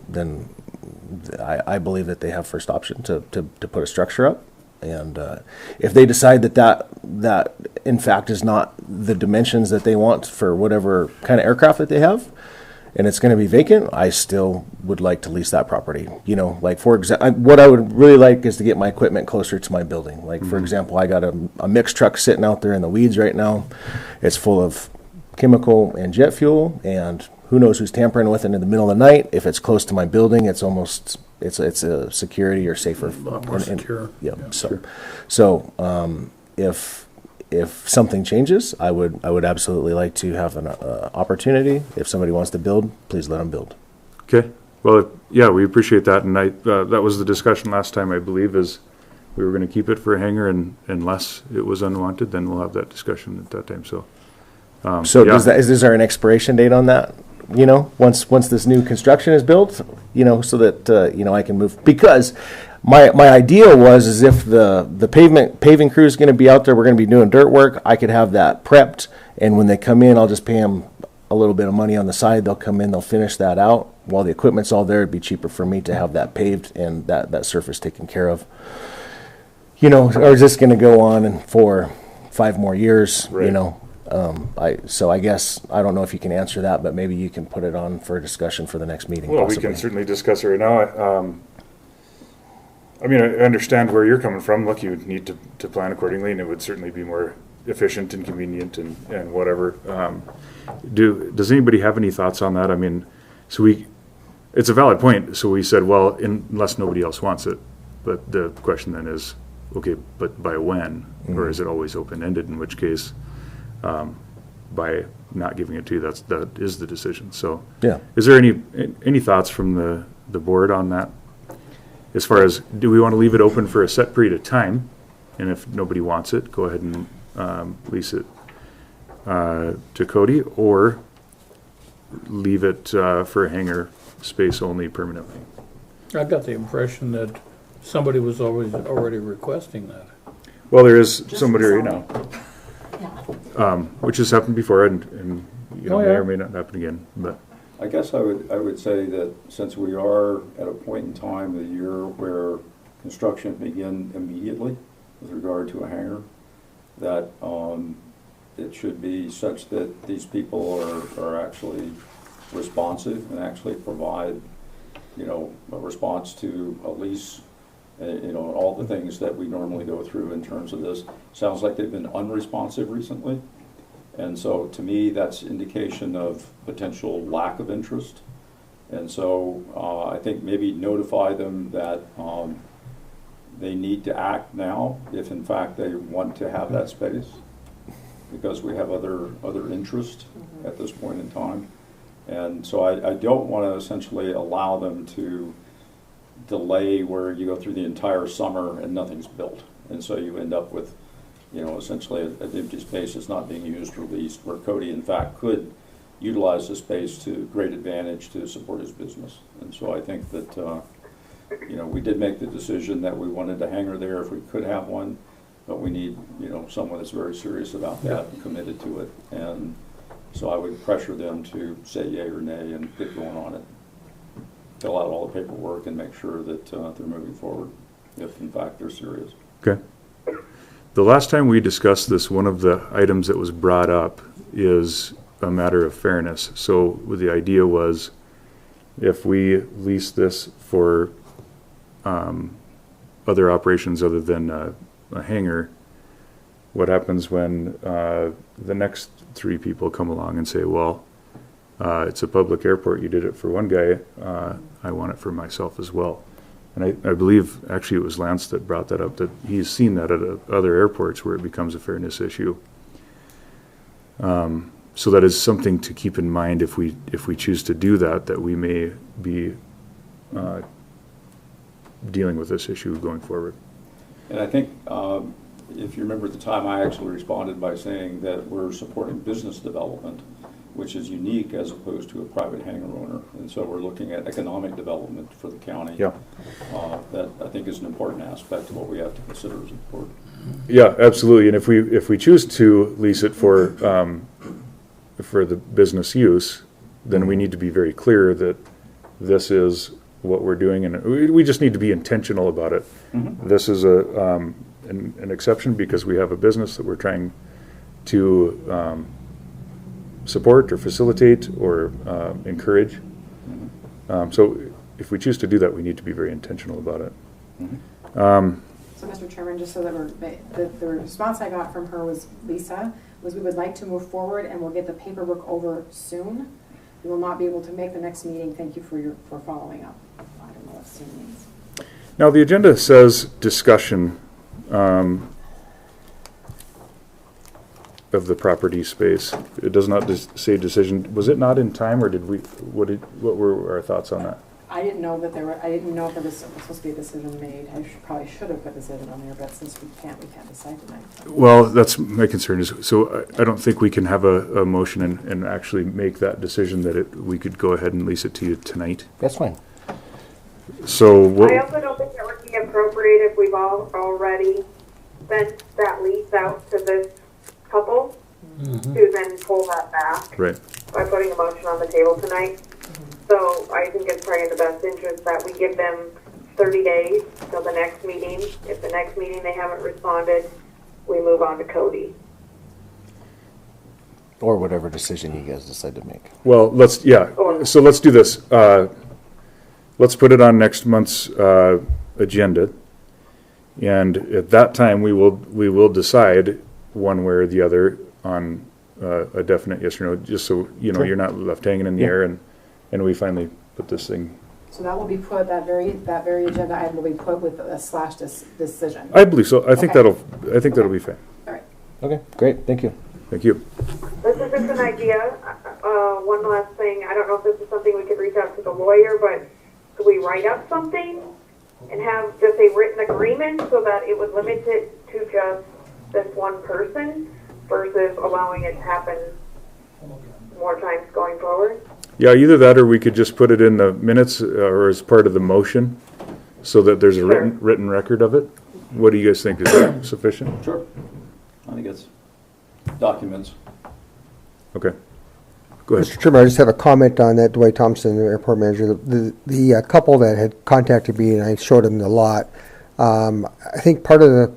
I believe that they have first option to put a structure up. And if they decide that in fact is not the dimensions that they want for whatever kind of aircraft that they have, and it's going to be vacant, I still would like to lease that property. You know, like for example, what I would really like is to get my equipment closer to my building. Like for example, I got a mixed truck sitting out there in the weeds right now. It's full of chemical and jet fuel, and who knows who's tampering with it in the middle of the night. If it's close to my building, it's almost it's a security or safer. A lot more secure. Yeah. So if something changes, I would absolutely like to have an opportunity. If somebody wants to build, please let them build. Okay, well, yeah, we appreciate that, and that was the discussion last time, I believe, is we were gonna keep it for a hangar, and unless it was unwanted, then we'll have that discussion at that time, so. So yeah. is there an expiration date on that? You know, once this new construction is built, you know, so that you know, I can move, because my idea is if the paving crew is going to be out there, we're going to be doing dirt work, I could have that prepped, and when they come in, I'll just pay them a little bit of money on the side. They'll come in, they'll finish that out. While the equipment's all there, it'd be cheaper for me to have that paved and that surface taken care of. You know, or is this going to go on for 5 more years? Right. You know. So I guess, I don't know if you can answer that, but maybe you can put it on for a discussion for the next meeting. Well, we possibly. can certainly discuss it right now. I mean, I understand where you're coming from. Look, you would need to plan accordingly, and it would certainly be more efficient and convenient and whatever. Does anybody have any thoughts on that? I mean, it's a valid point. So we said, well, unless nobody else wants it. But the question then is, okay, but by when? Or is it always open-ended, in which case, by not giving it to you, that is the decision. So, Yeah. is there any thoughts from the board on that? As far as, do we want to leave it open for a set period of time, and if nobody wants it, go ahead and lease it to Cody, or leave it for a hangar space only permanently? I got the impression that somebody was already requesting that. Well, there is somebody right now, yeah. which has happened before, and you know, Oh, may yeah. or may not happen again. But I guess I would say that since we are at a point in time of the year where construction begin immediately with regard to a hangar, that it should be such that these people are actually responsive and actually provide, you know, a response to a lease you know, all the things that we normally go through in terms of this. Sounds like they've been unresponsive recently. And so to me, that's indication of potential lack of interest. And so I think maybe notify them that they need to act now if in fact they want to have that space, because we have other interest at this point in time. And so I don't want to essentially allow them to delay where you go through the entire summer and nothing's built. And so you end up with, you know, essentially an empty space that's not being used or leased, where Cody in fact could utilize the space to great advantage to support his business. And so I think that, you know, we did make the decision that we wanted a hangar there if we could have one, but we need, you know, someone that's very serious about that and committed to it. And so I would pressure them to say yay or nay and get going on it. Fill out all the paperwork and make sure that they're moving forward, if in fact they're serious. Okay. The last time we discussed this, one of the items that was brought up is a matter of fairness. So the idea was, if we lease this for other operations other than a hangar, what happens when the next three people come along and say, well, it's a public airport, you did it for one guy, I want it for myself as well. And I believe actually it was Lance that brought that up, that he's seen that at other airports where it becomes a fairness issue. So that is something to keep in mind if we choose to do that, that we may be dealing with this issue going forward. And I think, if you remember at the time, I actually responded by saying that we're supporting business development, which is unique as opposed to a private hangar owner. And so we're looking at economic development for the county. Yeah. That I think is an important aspect of what we have to consider as important. Yeah, absolutely. And if we choose to lease it for the business use, then we need to be very clear that this is what we're doing, and we just need to be intentional about it. Mm-hmm. This is an exception because we have a business that we're trying to support or facilitate or encourage. Mm-hmm. So if we choose to do that, we need to be very intentional about it. Mm-hmm. So, Mr. Chairman, just so that the response I got from her was, Lisa, was we would like to move forward and we'll get the paperwork over soon. We will not be able to make the next meeting. Thank you for following up. I don't know what soon means. Now, the agenda says discussion of the property space. It does not say decision. Was it not in time, or did we? What were our thoughts on that? I didn't know that I didn't know if there was supposed to be a decision made. I probably should have put a decision on there, but since we can't decide tonight. Well, that's my concern. Is so I don't think we can have a motion and actually make that decision that we could go ahead and lease it to you tonight. That's fine. So I also don't think that would be appropriate if we've already sent that lease out to this couple to then pull that back. Right. By putting a motion on the table tonight. So I think it's probably in the best interest that we give them 30 days till the next meeting. If the next meeting they haven't responded, we move on to Cody. Or whatever decision you guys decide to make. Well, so let's do this. Let's put it on next month's agenda, and at that time we will decide one way or the other on a definite yes or no, just so you know. Sure. You're not left hanging in the air, and we finally put this thing. So that will be put, that very agenda item will be put with a / decision. I believe so. I think that'll be fine. All right. Okay, great. Thank you. Thank you. This is just an idea. One last thing. I don't know if this is something we could reach out to the lawyer, but could we write up something and have just a written agreement so that it would limit it to just this one person versus allowing it to happen more times going forward? Yeah, either that or we could just put it in the minutes or as part of the motion so that there's a written record of it. What do you guys think? Is that sufficient? Sure. I think it's documents. Okay. Go ahead. Mr. Chairman, I just have a comment on that. Dwight Thompson, the airport manager, the couple that had contacted me, and I showed them the lot. I think part of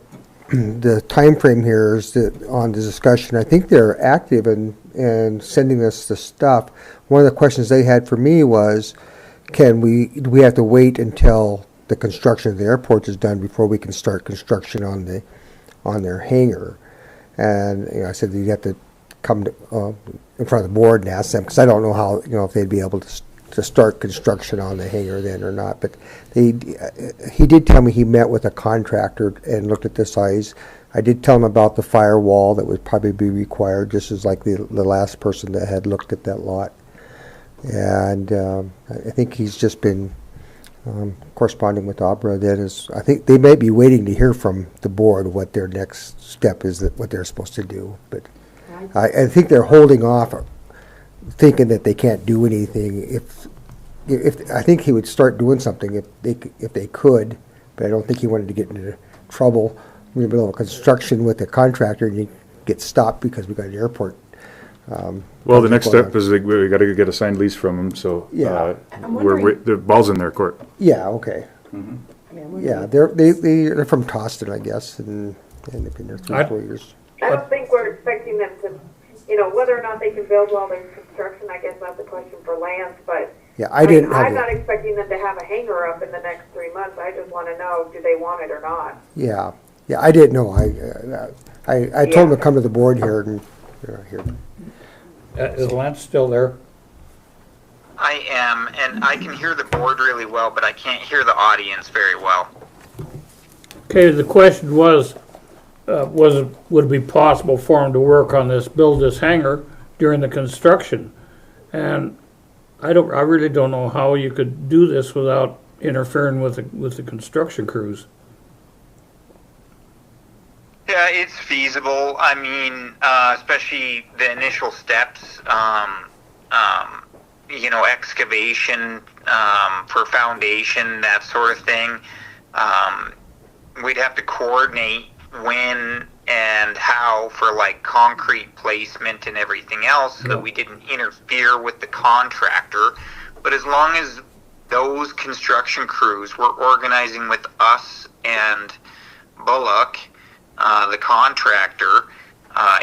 the time frame here is that on the discussion, I think they're active in sending us the stuff. One of the questions they had for me was, do we have to wait until the construction of the airport is done before we can start construction on their hangar. And I said you'd have to come in front of the board and ask them, because I don't know how, if they'd be able to start construction on the hangar then or not. But he did tell me he met with a contractor and looked at the size. I did tell him about the firewall that would probably be required, just as like the last person that had looked at that lot. And I think he's just been corresponding with Abra. I think they might be waiting to hear from the board what their next step is, what they're supposed to do. But I think they're holding off, thinking that they can't do anything. If I think he would start doing something if they could, but I don't think he wanted to get into trouble in the middle of construction with a contractor and you get stopped because we got an airport. Well, the next step is we got to get a signed lease from them, so Yeah. the ball's in their court. Yeah. Okay. Yeah, they're from Toston, I guess, and they've been there 3 or 4 years. I don't think we're expecting them to, whether or not they can build while there's construction, I guess that's a question for Lance, but Yeah, I'm I'm not expecting them to have a hangar up in the next 3 months. I just want to know, do they want it or not? Yeah, I didn't know. I told him to come to the board here and here. Is Lance still there? I am, and I can hear the board really well, but I can't hear the audience very well. Okay, the question was would it be possible for him to work on build this hangar during the construction? And I really don't know how you could do this without interfering with the construction crews. Yeah, it's feasible. I mean, especially the initial steps, excavation for foundation, that sort of thing. We'd have to coordinate when and how for like concrete placement and everything else so that we didn't interfere with the contractor. But as long as those construction crews were organizing with us and Bullock, the contractor,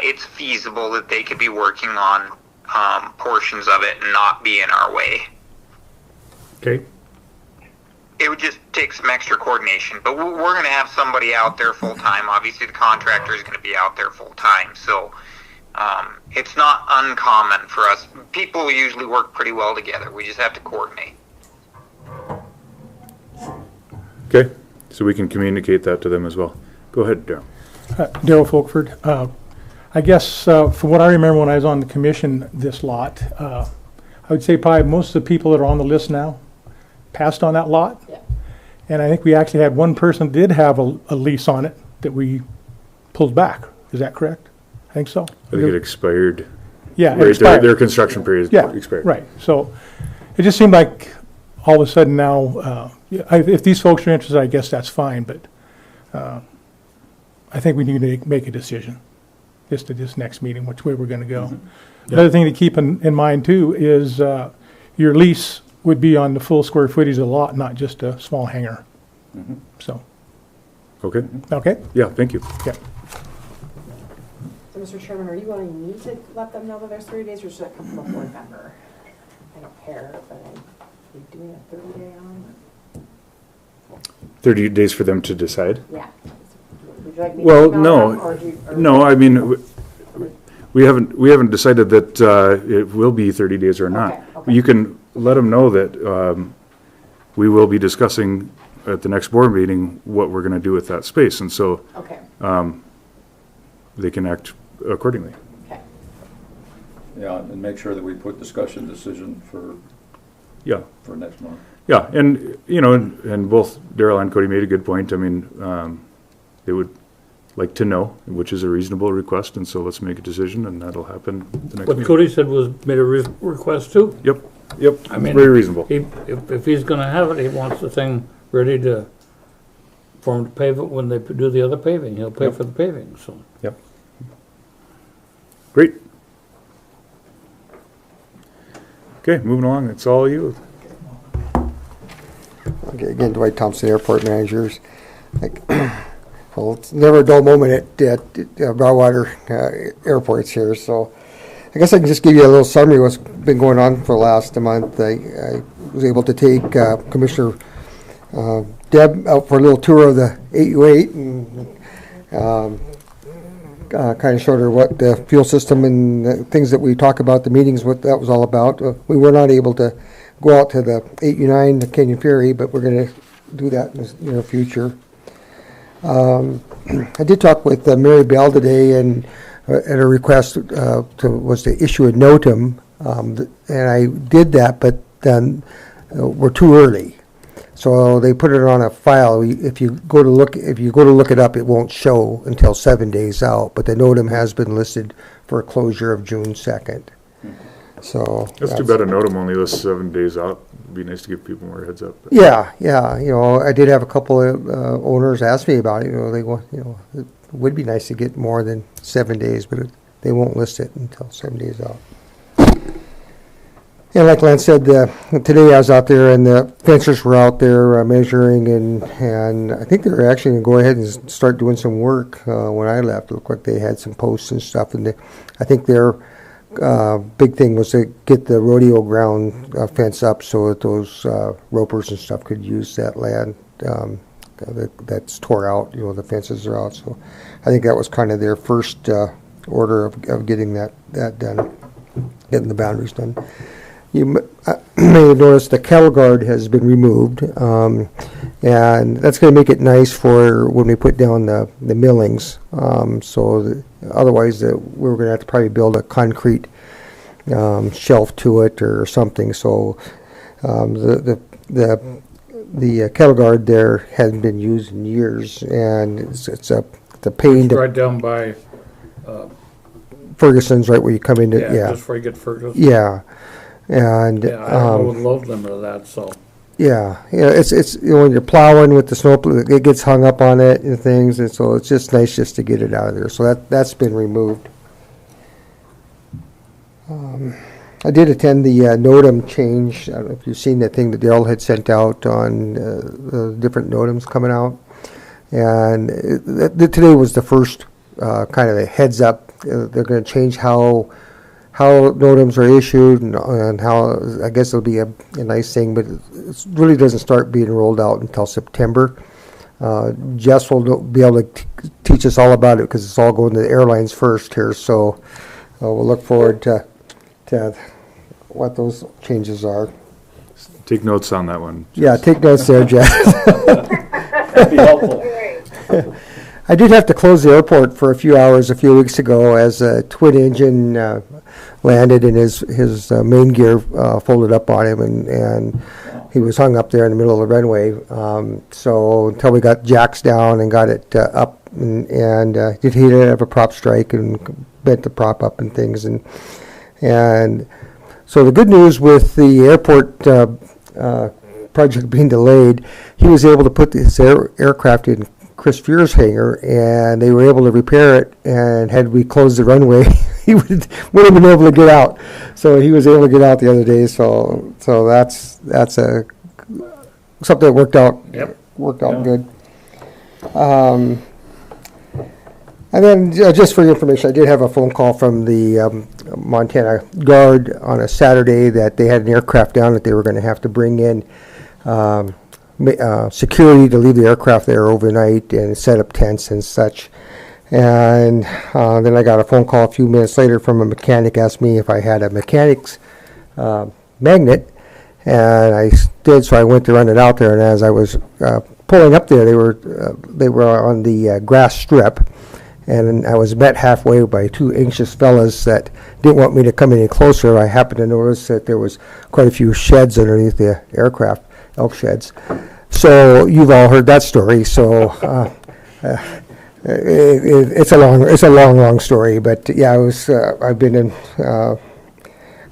it's feasible that they could be working on portions of it and not be in our way. Okay. It would just take some extra coordination, but we're going to have somebody out there full time. Obviously, the contractor is going to be out there full time, so it's not uncommon for us. People usually work pretty well together. We just have to coordinate. Okay, so we can communicate that to them as well. Go ahead, Darryl. Darryl Folkford. I guess from what I remember when I was on the commission, this lot, I would say probably most of the people that are on the list now passed on that lot. Yeah. And I think we actually had one person that did have a lease on it that we pulled back. Is that correct? I think so. I think it expired. Yeah, it Right, expired. their construction period expired. Right. So it just seemed like all of a sudden now, if these folks are interested, I guess that's fine. But I think we need to make a decision just at this next meeting, which way we're going to go. Mm-hmm. Another thing to keep in mind too is your lease would be on the full square footage of the lot, not just a small hangar. So, Okay, okay? yeah, thank you. Yeah. So, Mr. Chairman, are you wanting me to let them know that there's 30 days, or should it come from a board member? I don't care, but are we doing a 30-day on? 30 days for them to decide? Yeah. Would you like me Well, to email no. them, or do you- or- No, I mean, we haven't decided that it will be 30 days or not. Okay. You can let them know that we will be discussing at the next board meeting what we're going to do with that space, and so Okay, they can act accordingly. okay. Yeah, and make sure that we put discussion decision for Yeah, next month. yeah, and, and both Darryl and Cody made a good point. I mean, they would like to know, which is a reasonable request, and so let's make a decision, and that'll happen the next What meeting. Cody said made a request too. Yep, I mean, very reasonable. If he's gonna have it, he wants the thing ready for him to pave it when they do the other paving. He'll pay for the paving, so. Yep. Great. Okay, moving along, it's all you. Okay, again, Dwight Thompson, airport managers. Well, it's never a dull moment at Broadwater airports here, so I guess I can just give you a little summary of what's been going on for the last month. I was able to take Commissioner Deb out for a little tour of the 8U8 and kind of showed her what the fuel system and the things that we talk about, the meetings, what that was all about. We were not able to go out to the 8U9, the Canyon Ferry, but we're going to do that in the near future. I did talk with Mary Bell today, and at a request was to issue a NOTAM, and I did that, but then we're too early. So they put it on a file. If you go to look it up, it won't show until 7 days out. But the NOTAM has been listed for a closure of June 2nd. So That's too bad a NOTAM only lists 7 days out. It'd be nice to give people more heads up. Yeah. I did have a couple of owners ask me about it. They want, it would be nice to get more than 7 days, but they won't list it until 7 days out. And like Lance said, today I was out there and the fencers were out there measuring, and I think they were actually going to go ahead and start doing some work when I left. It looked like they had some posts and stuff, and I think their big thing was to get the rodeo ground fence up so that those ropers and stuff could use that land that's tore out. The fences are out, so I think that was kind of their first order of getting that done, getting the boundaries done. You may have noticed the cattle guard has been removed, and that's going to make it nice for when we put down the millings. Otherwise, we were going to have to probably build a concrete shelf to it or something. So the cattle guard there hadn't been used in years, and it's a pain to Right down by, Ferguson's, right where you come into. just before you get Ferguson. Yeah. And I would love them to that, so. it's when you're plowing with the snow, it gets hung up on it and things, and so it's just nice just to get it out of there. So that's been removed. I did attend the NOTAM change. I don't know if you've seen that thing that Daryl had sent out on the different NOTAMs coming out, and today was the first kind of a heads up. They're going to change how NOTAMs are issued and how, I guess it'll be a nice thing, but it really doesn't start being rolled out until September. Jess will be able to teach us all about it because it's all going to the airlines first here, so we'll look forward to what those changes are. Take notes on that one. Yeah, take notes there, Jess. That'd be helpful. I did have to close the airport for a few hours a few weeks ago as a twin engine landed and his main gear folded up on him, and he was hung up there in the middle of the runway. So until we got jacks down and got it up, and he did have a prop strike and bent the prop up and things, and so the good news with the airport project being delayed, he was able to put this aircraft in Chris Fear's hangar, and they were able to repair it, and had we closed the runway, he wouldn't have been able to get out. So he was able to get out the other day, so that's something that worked out good. And then just for your information, I did have a phone call from the Montana Guard on a Saturday that they had an aircraft down that they were going to have to bring in security to leave the aircraft there overnight and set up tents and such. And then I got a phone call a few minutes later from a mechanic, asked me if I had a mechanic's magnet, and I did, so I went to run it out there, and as I was pulling up there, they were on the grass strip, and I was met halfway by two anxious fellas that didn't want me to come any closer. I happened to notice that there was quite a few sheds underneath the aircraft, elk sheds. So you've all heard that story. So it's a long story. But yeah, I've been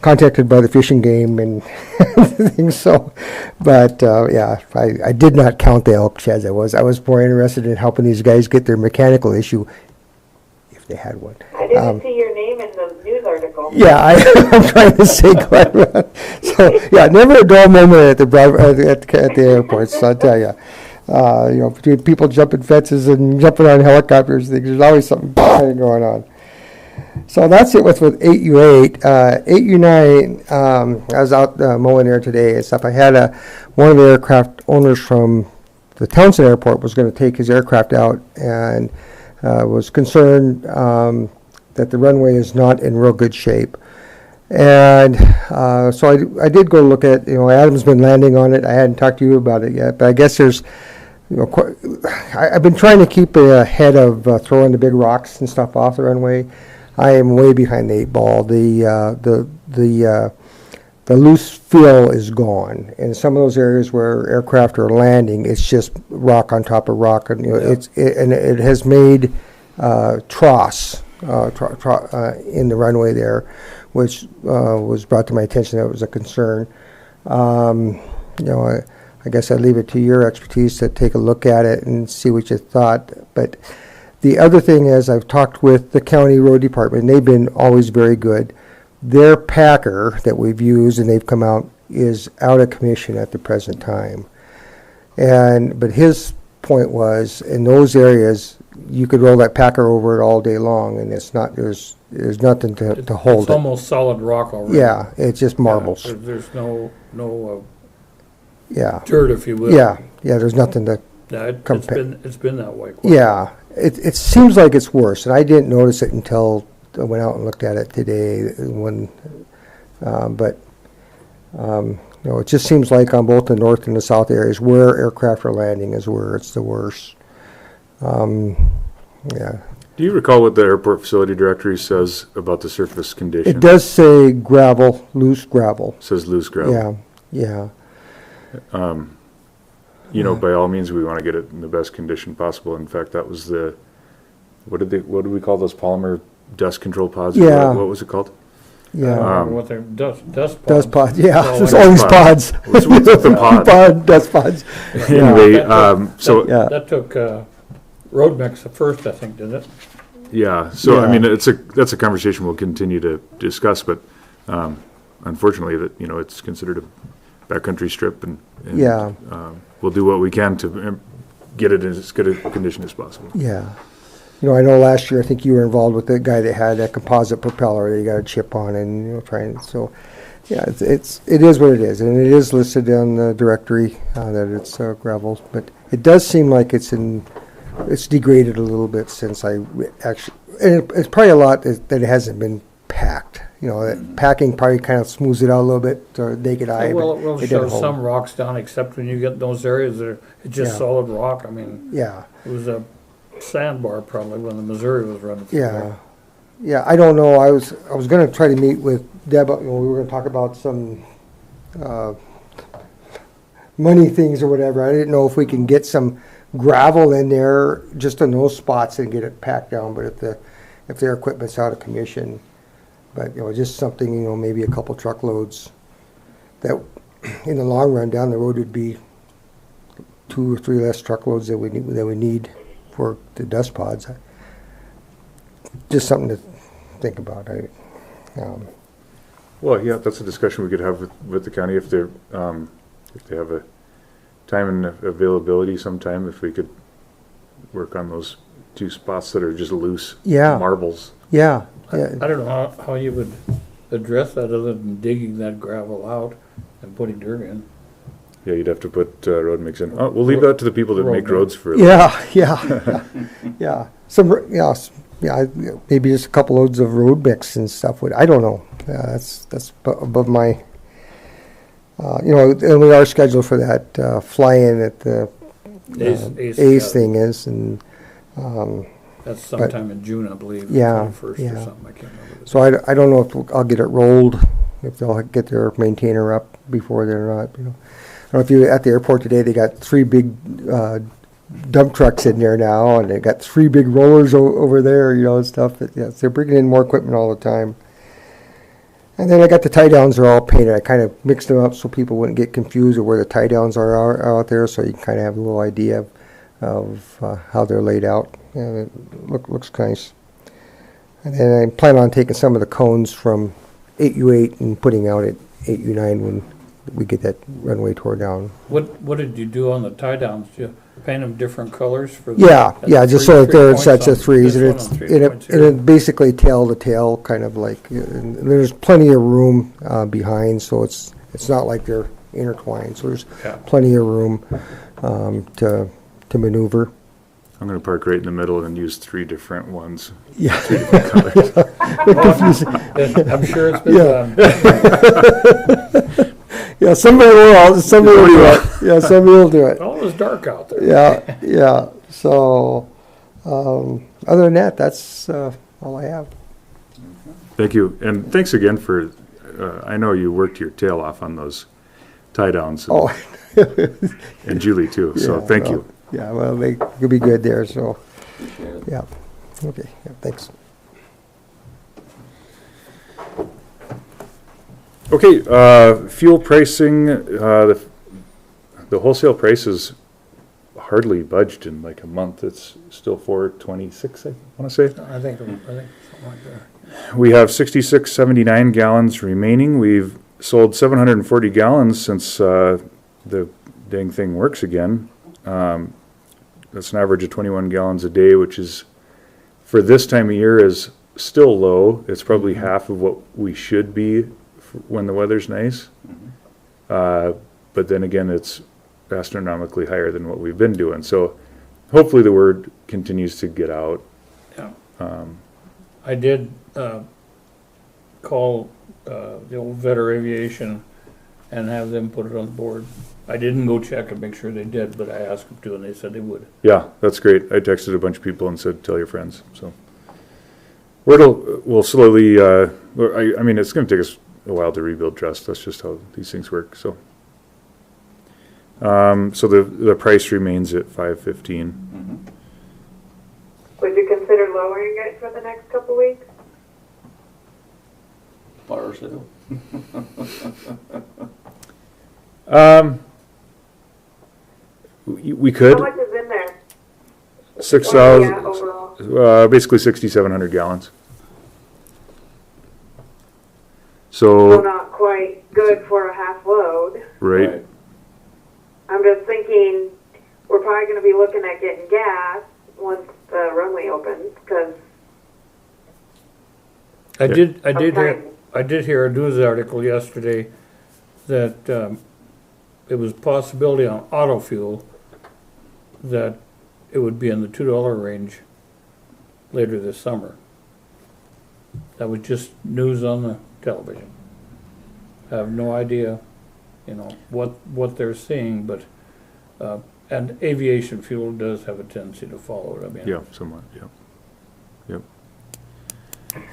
contacted by the fishing game and things. So, but yeah, I did not count the elk sheds. I was more interested in helping these guys get their mechanical issue if they had one. I didn't see your name in the news article. Yeah, I'm trying to say Glenn. So yeah, never a dull moment at the airports. I'll tell you, between people jumping fences and jumping on helicopters, there's always something going on. So that's it with 8U8. 8U9, I was out mowing there today and stuff. I had one of the aircraft owners from the Townsend Airport was going to take his aircraft out and was concerned that the runway is not in real good shape. And so I did go look at, Adam's been landing on it. I hadn't talked to you about it yet, but I guess there's, I've been trying to keep ahead of throwing the big rocks and stuff off the runway. I am way behind the 8 ball. The loose fill is gone. In some of those areas where aircraft are landing, it's just rock on top of rock, and it has made troughs in the runway there, which was brought to my attention that was a concern. I guess I'd leave it to your expertise to take a look at it and see what you thought. But the other thing is, I've talked with the county road department, and they've been always very good. Their packer that we've used, and they've come out, is out of commission at the present time. But his point was, in those areas, you could roll that packer over it all day long, and it's not. There's nothing to hold It's it. almost solid rock already. Yeah, it's just marbles. There's no Yeah, dirt, if you will. yeah. There's nothing to. Yeah, it's been that way. Yeah, it seems like it's worse, and I didn't notice it until I went out and looked at it today. It just seems like on both the north and the south areas where aircraft are landing is where it's the worst. Yeah. Do you recall what the airport facility directory says about the surface condition? It does say gravel, loose gravel. It says loose gravel. Yeah. By all means, we want to get it in the best condition possible. In fact, that was what did we call those polymer dust control pods? Yeah. What was it called? Yeah. What they're dust pods. Dust pods, yeah. Oh, There's like always pods. What's with the pod? Dust pods. Anyway, Yeah. That took road mix at first, I think, didn't it? yeah. So Yeah. I mean, that's a conversation we'll continue to discuss. But unfortunately, it's considered a backcountry strip, and Yeah. We'll do what we can to get it in as good a condition as possible. Yeah. I know last year, I think you were involved with the guy that had a composite propeller that he got a chip on, and trying. So, yeah, it is what it is, and it is listed on the directory that it's gravel. But it does seem like it's degraded a little bit since I actually, and it's probably a lot that it hasn't been packed. That packing probably kind of smooths it out a little bit to naked eye. Well, but it will didn't show hold. some rocks down, except when you get those areas that it's just Yeah. solid rock. I mean, Yeah. it was a sandbar probably when the Missouri was running through Yeah, there. yeah. I don't know. I was going to try to meet with Deb. We were going to talk about some money things or whatever. I didn't know if we can get some gravel in there just in those spots and get it packed down. But if their equipment's out of commission, but just something, maybe a couple truckloads. That in the long run down the road would be 2 or 3 less truckloads that we need for the dust pods. Just something to think about. Well, yeah, that's a discussion we could have with the county if they have a time and availability sometime. If we could work on those 2 spots that are just loose marbles. Yeah. I don't know how you would address that other than digging that gravel out and putting dirt in. Yeah, you'd have to put road mix in. We'll leave that to the people that Road make mix. roads for. Yeah. Maybe just a couple loads of road mix and stuff. I don't know. That's above my. And we are scheduled for that fly-in at the Ace thing is, and that's sometime in June, I believe. Yeah, 21st yeah. or something. I can't remember. so I don't know if I'll get it rolled, if they'll get their maintainer up before then or not. I don't know if you at the airport today. They got 3 big dump trucks in there now, and they got 3 big rollers over there. And stuff. They're bringing in more equipment all the time. And then I got the tie downs are all painted. I kind of mixed them up so people wouldn't get confused of where the tie downs are out there, so you can kind of have a little idea of how they're laid out. And it looks nice. And then I plan on taking some of the cones from 8U8 and putting out at 8U9 when we get that runway tore down. What did you do on the tie downs? paint them different colors for the. Yeah, just so that they're in sets of threes, and This it's, one on and 3.0. it basically tail to tail, kind of like, and there's plenty of room, behind, so it's not like they're intertwined, so there's Yeah. plenty of room, to maneuver. I'm gonna park right in the middle and use 3 different ones. Yeah. I'm sure it's been Yeah. done. Yeah, somebody will do it. Yeah, somebody will do it. Well, it was dark out there. Yeah, so, other than that, that's, all I have. Thank you, and thanks again for, I know you worked your tail off on those tie downs, Oh. and Julie too, so Yeah, thank well, you. Yeah, well, they could be good there, so, yeah, okay, yeah, thanks. Okay, fuel pricing, the wholesale price is hardly budged in like a month. It's still 4.26, I want to say. I think something like that. We have 66.79 gallons remaining. We've sold 740 gallons since the dang thing works again. That's an average of 21 gallons a day, which is, for this time of year, is still low. It's probably half of what we should be when the weather's nice. But then again, it's astronomically higher than what we've been doing. So hopefully the word continues to get out. Yeah. I did call the old Vetter Aviation and have them put it on the board. I didn't go check to make sure they did, but I asked them to, and they said they would. Yeah, that's great. I texted a bunch of people and said, tell your friends, so. We'll slowly, I mean, it's gonna take us a while to rebuild trust. That's just how these things work, so. So the price remains at $5.15. Would you consider lowering it for the next couple weeks? Fire sale. We could. How much is in there? 6,000, Yeah, overall. basically 6,700 gallons. So So, not quite good for a half load. right, I'm just thinking, we're probably gonna be looking at getting gas once the runway opens, because I did Okay. hear a news article yesterday that it was a possibility on auto fuel that it would be in the $2 range later this summer. That was just news on the television. I have no idea, what they're seeing, but, and aviation fuel does have a tendency to follow it, I mean. yeah, somewhat, yeah.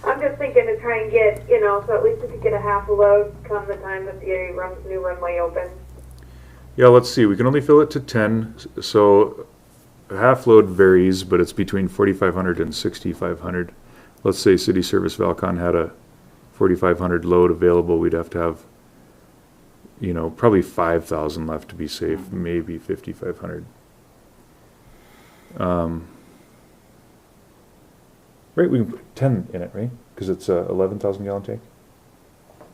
I'm just thinking to try and get, so at least we could get a half a load come the time that the new runway opens. Yeah, let's see, we can only fill it to 10, so a half load varies, but it's between 4,500 and 6,500. Let's say City Service Valcon had a 4,500 load available, we'd have to have, probably 5,000 left to be safe, maybe 5,500. Right, we can put 10 in it, right? Because it's a 11,000 gallon tank. I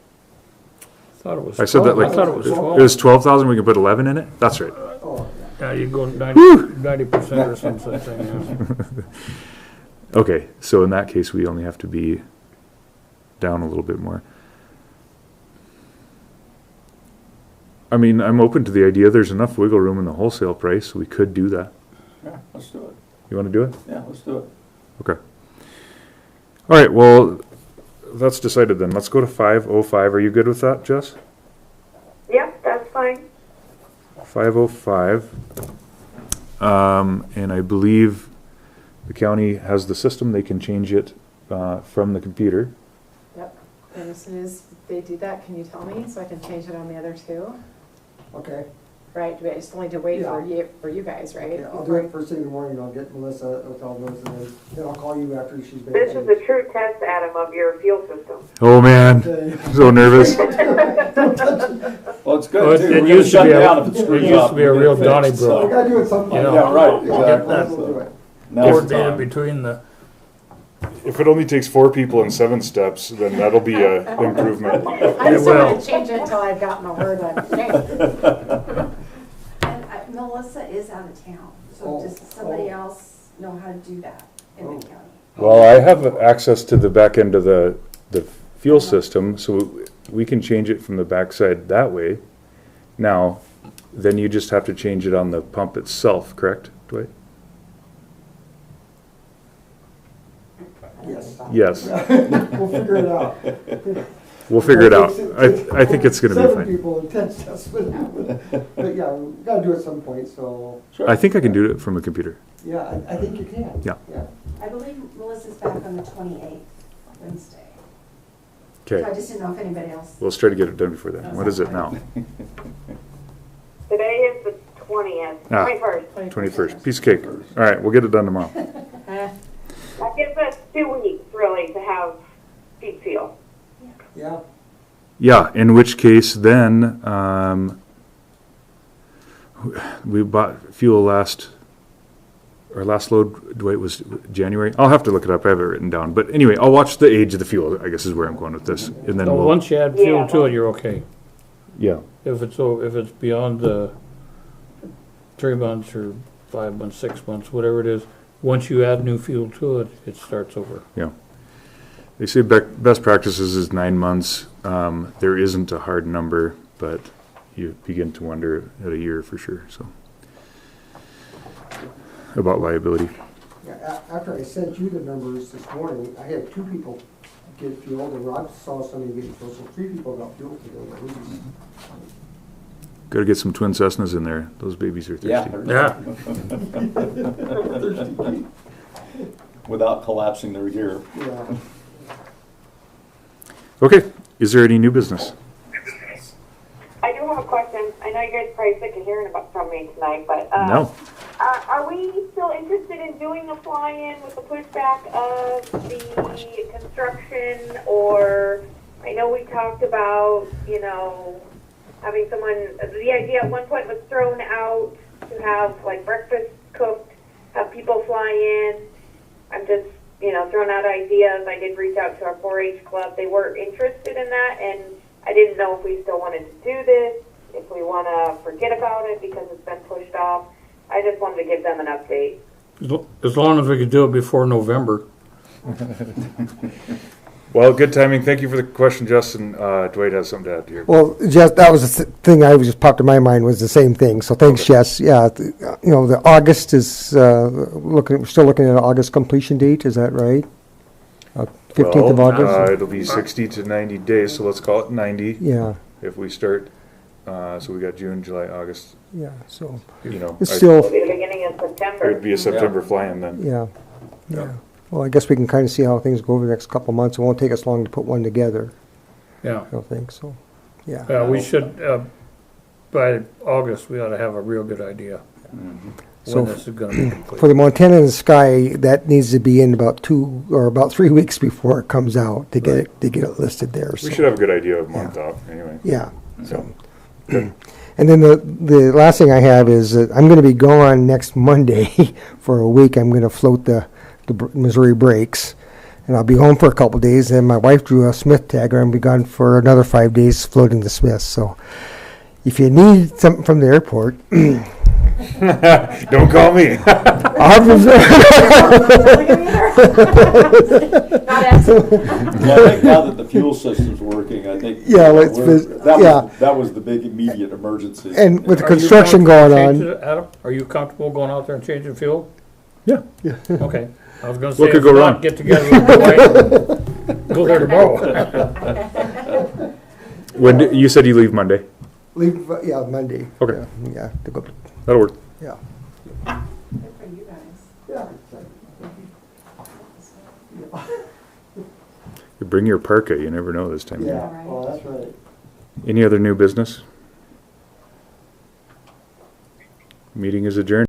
thought it was I said that 12. like, I thought it was 12. it was 12,000, we can put 11 in it? That's right. Yeah, you go 90% or something. Yeah. Okay, so in that case, we only have to be down a little bit more. I mean, I'm open to the idea, there's enough wiggle room in the wholesale price, we could do that. Yeah, let's do it. You wanna do it? Yeah, let's do it. Okay. All right, well, that's decided then. Let's go to 505. Are you good with that, Jess? Yep, that's fine. 505. And I believe the county has the system. They can change it from the computer. Yep, and as soon as they do that, can you tell me, so I can change it on the other two? Okay, Right, we just need to wait Yeah. for you guys, right? yeah, I'll do it first thing in the morning, I'll get Melissa, I'll tell those, and then I'll call you after she's been. This is a true test, Adam, of your fuel system. Oh, man. So nervous. Well, it's Well, good too. it We're gonna used to shut be a- down if it it screws used up. to be a We'll real get it fixed, Donnybrook. I gotta do it sometime. You know. Yeah, right, Yeah, exactly. we'll do it. Now's the Coordinated time. between the, If it only takes 4 people in 7 steps, then that'll be a improvement. I just don't will. want to change it until I've gotten a word on change. And Melissa is out of town, So does somebody else know how to do that in the county? Well, I have access to the back end of the fuel system, so we can change it from the backside that way. Now, then you just have to change it on the pump itself, correct, Dwight? Yes. Yes, We'll figure it out. we'll figure it out. I think it's gonna be Seven fine. people intense test, but yeah, we gotta do it at some point, so, I think I can do it from a computer. yeah, I think you can. Yeah. I believe Melissa's back on the 28th, Wednesday. So I Okay, just didn't know if anybody else. let's try to get it done before then. What is it now? Today is the 20th, Ah. 21st. 21st, piece of cake. All right, we'll get it done tomorrow. That gives us 2 weeks, really, to have deep seal. Yeah, Yeah, in which case then, we bought fuel our last load, Dwight, was January. I'll have to look it up, I have it written down. But anyway, I'll watch the age of the fuel, I guess is where I'm going with this. And then So we'll, once you add fuel to it, you're okay. yeah, If it's beyond the 3 months or 5 months, 6 months, whatever it is, once you add new fuel to it, it starts over. yeah. They say best practices is 9 months. There isn't a hard number, but you begin to wonder at a year for sure, so. About liability. yeah, after I sent you the numbers this morning, I had 2 people get fueled, and Rod saw somebody get fueled, so 3 people got fueled today at least. Gotta get some twin Cessnas in there. Those babies are thirsty. Yeah. Without collapsing their gear. Yeah. Okay, is there any new business? I do have a question. I know you guys are probably sick of hearing from me tonight, but No. Are we still interested in doing a fly-in with the pushback of the construction? Or I know we talked about, having someone, the idea at one point was thrown out to have like breakfast cooked, have people fly in. I'm just, throwing out ideas. I did reach out to our 4-H club. They were interested in that, and I didn't know if we still wanted to do this, if we want to forget about it because it's been pushed off. I just wanted to give them an update. As long as we could do it before November. Well, good timing. Thank you for the question, Justin. Dwight has something to add here. Well, Jess, that was the thing I was just popped in my mind was the same thing. So thanks, Jess. Yeah, the August is we're still looking at an August completion date. Is that right? 15th of August. It'll be 60 to 90 days, so let's call it 90. Yeah, If we start, so we got June, July, August. yeah. So It'd it's still, It'll be the beginning of September. be a September fly-in then. yeah. Well, I guess we can kind of see how things go over the next couple of months. It won't take us long to put one together. Yeah. I don't think so. Yeah. We should, by August, we ought to have a real good idea So when this is gonna be complete. For the Montana in the Sky, that needs to be in about 2 or about 3 weeks before it comes out to get it listed there. We So, should have a good idea of month out, anyway. yeah. So, and then the last thing I have is that I'm going to be gone next Monday for a week. I'm going to float the Missouri Breaks, and I'll be home for a couple of days. And my wife drew a Smith tag, and I'll be gone for another 5 days floating the Smiths. So, if you need something from the airport, Don't call me. I'll Not asking. Well, I think now that the fuel system's working, I think. Yeah, let's That was the big immediate emergency. And with the Are you construction comfortable going changing on, it, Adam, are you comfortable going out there and changing fuel? Yeah. Okay. I was gonna What say, could if go not, wrong? get together with the wife, go there tomorrow. You said you leave Monday. leave, Monday. Okay. Yeah, to go, That'll work. yeah. Good for you guys. Yeah. You bring your parka, you never know this time of year. Yeah, well, that's right. Any other new business? Meeting is adjourned.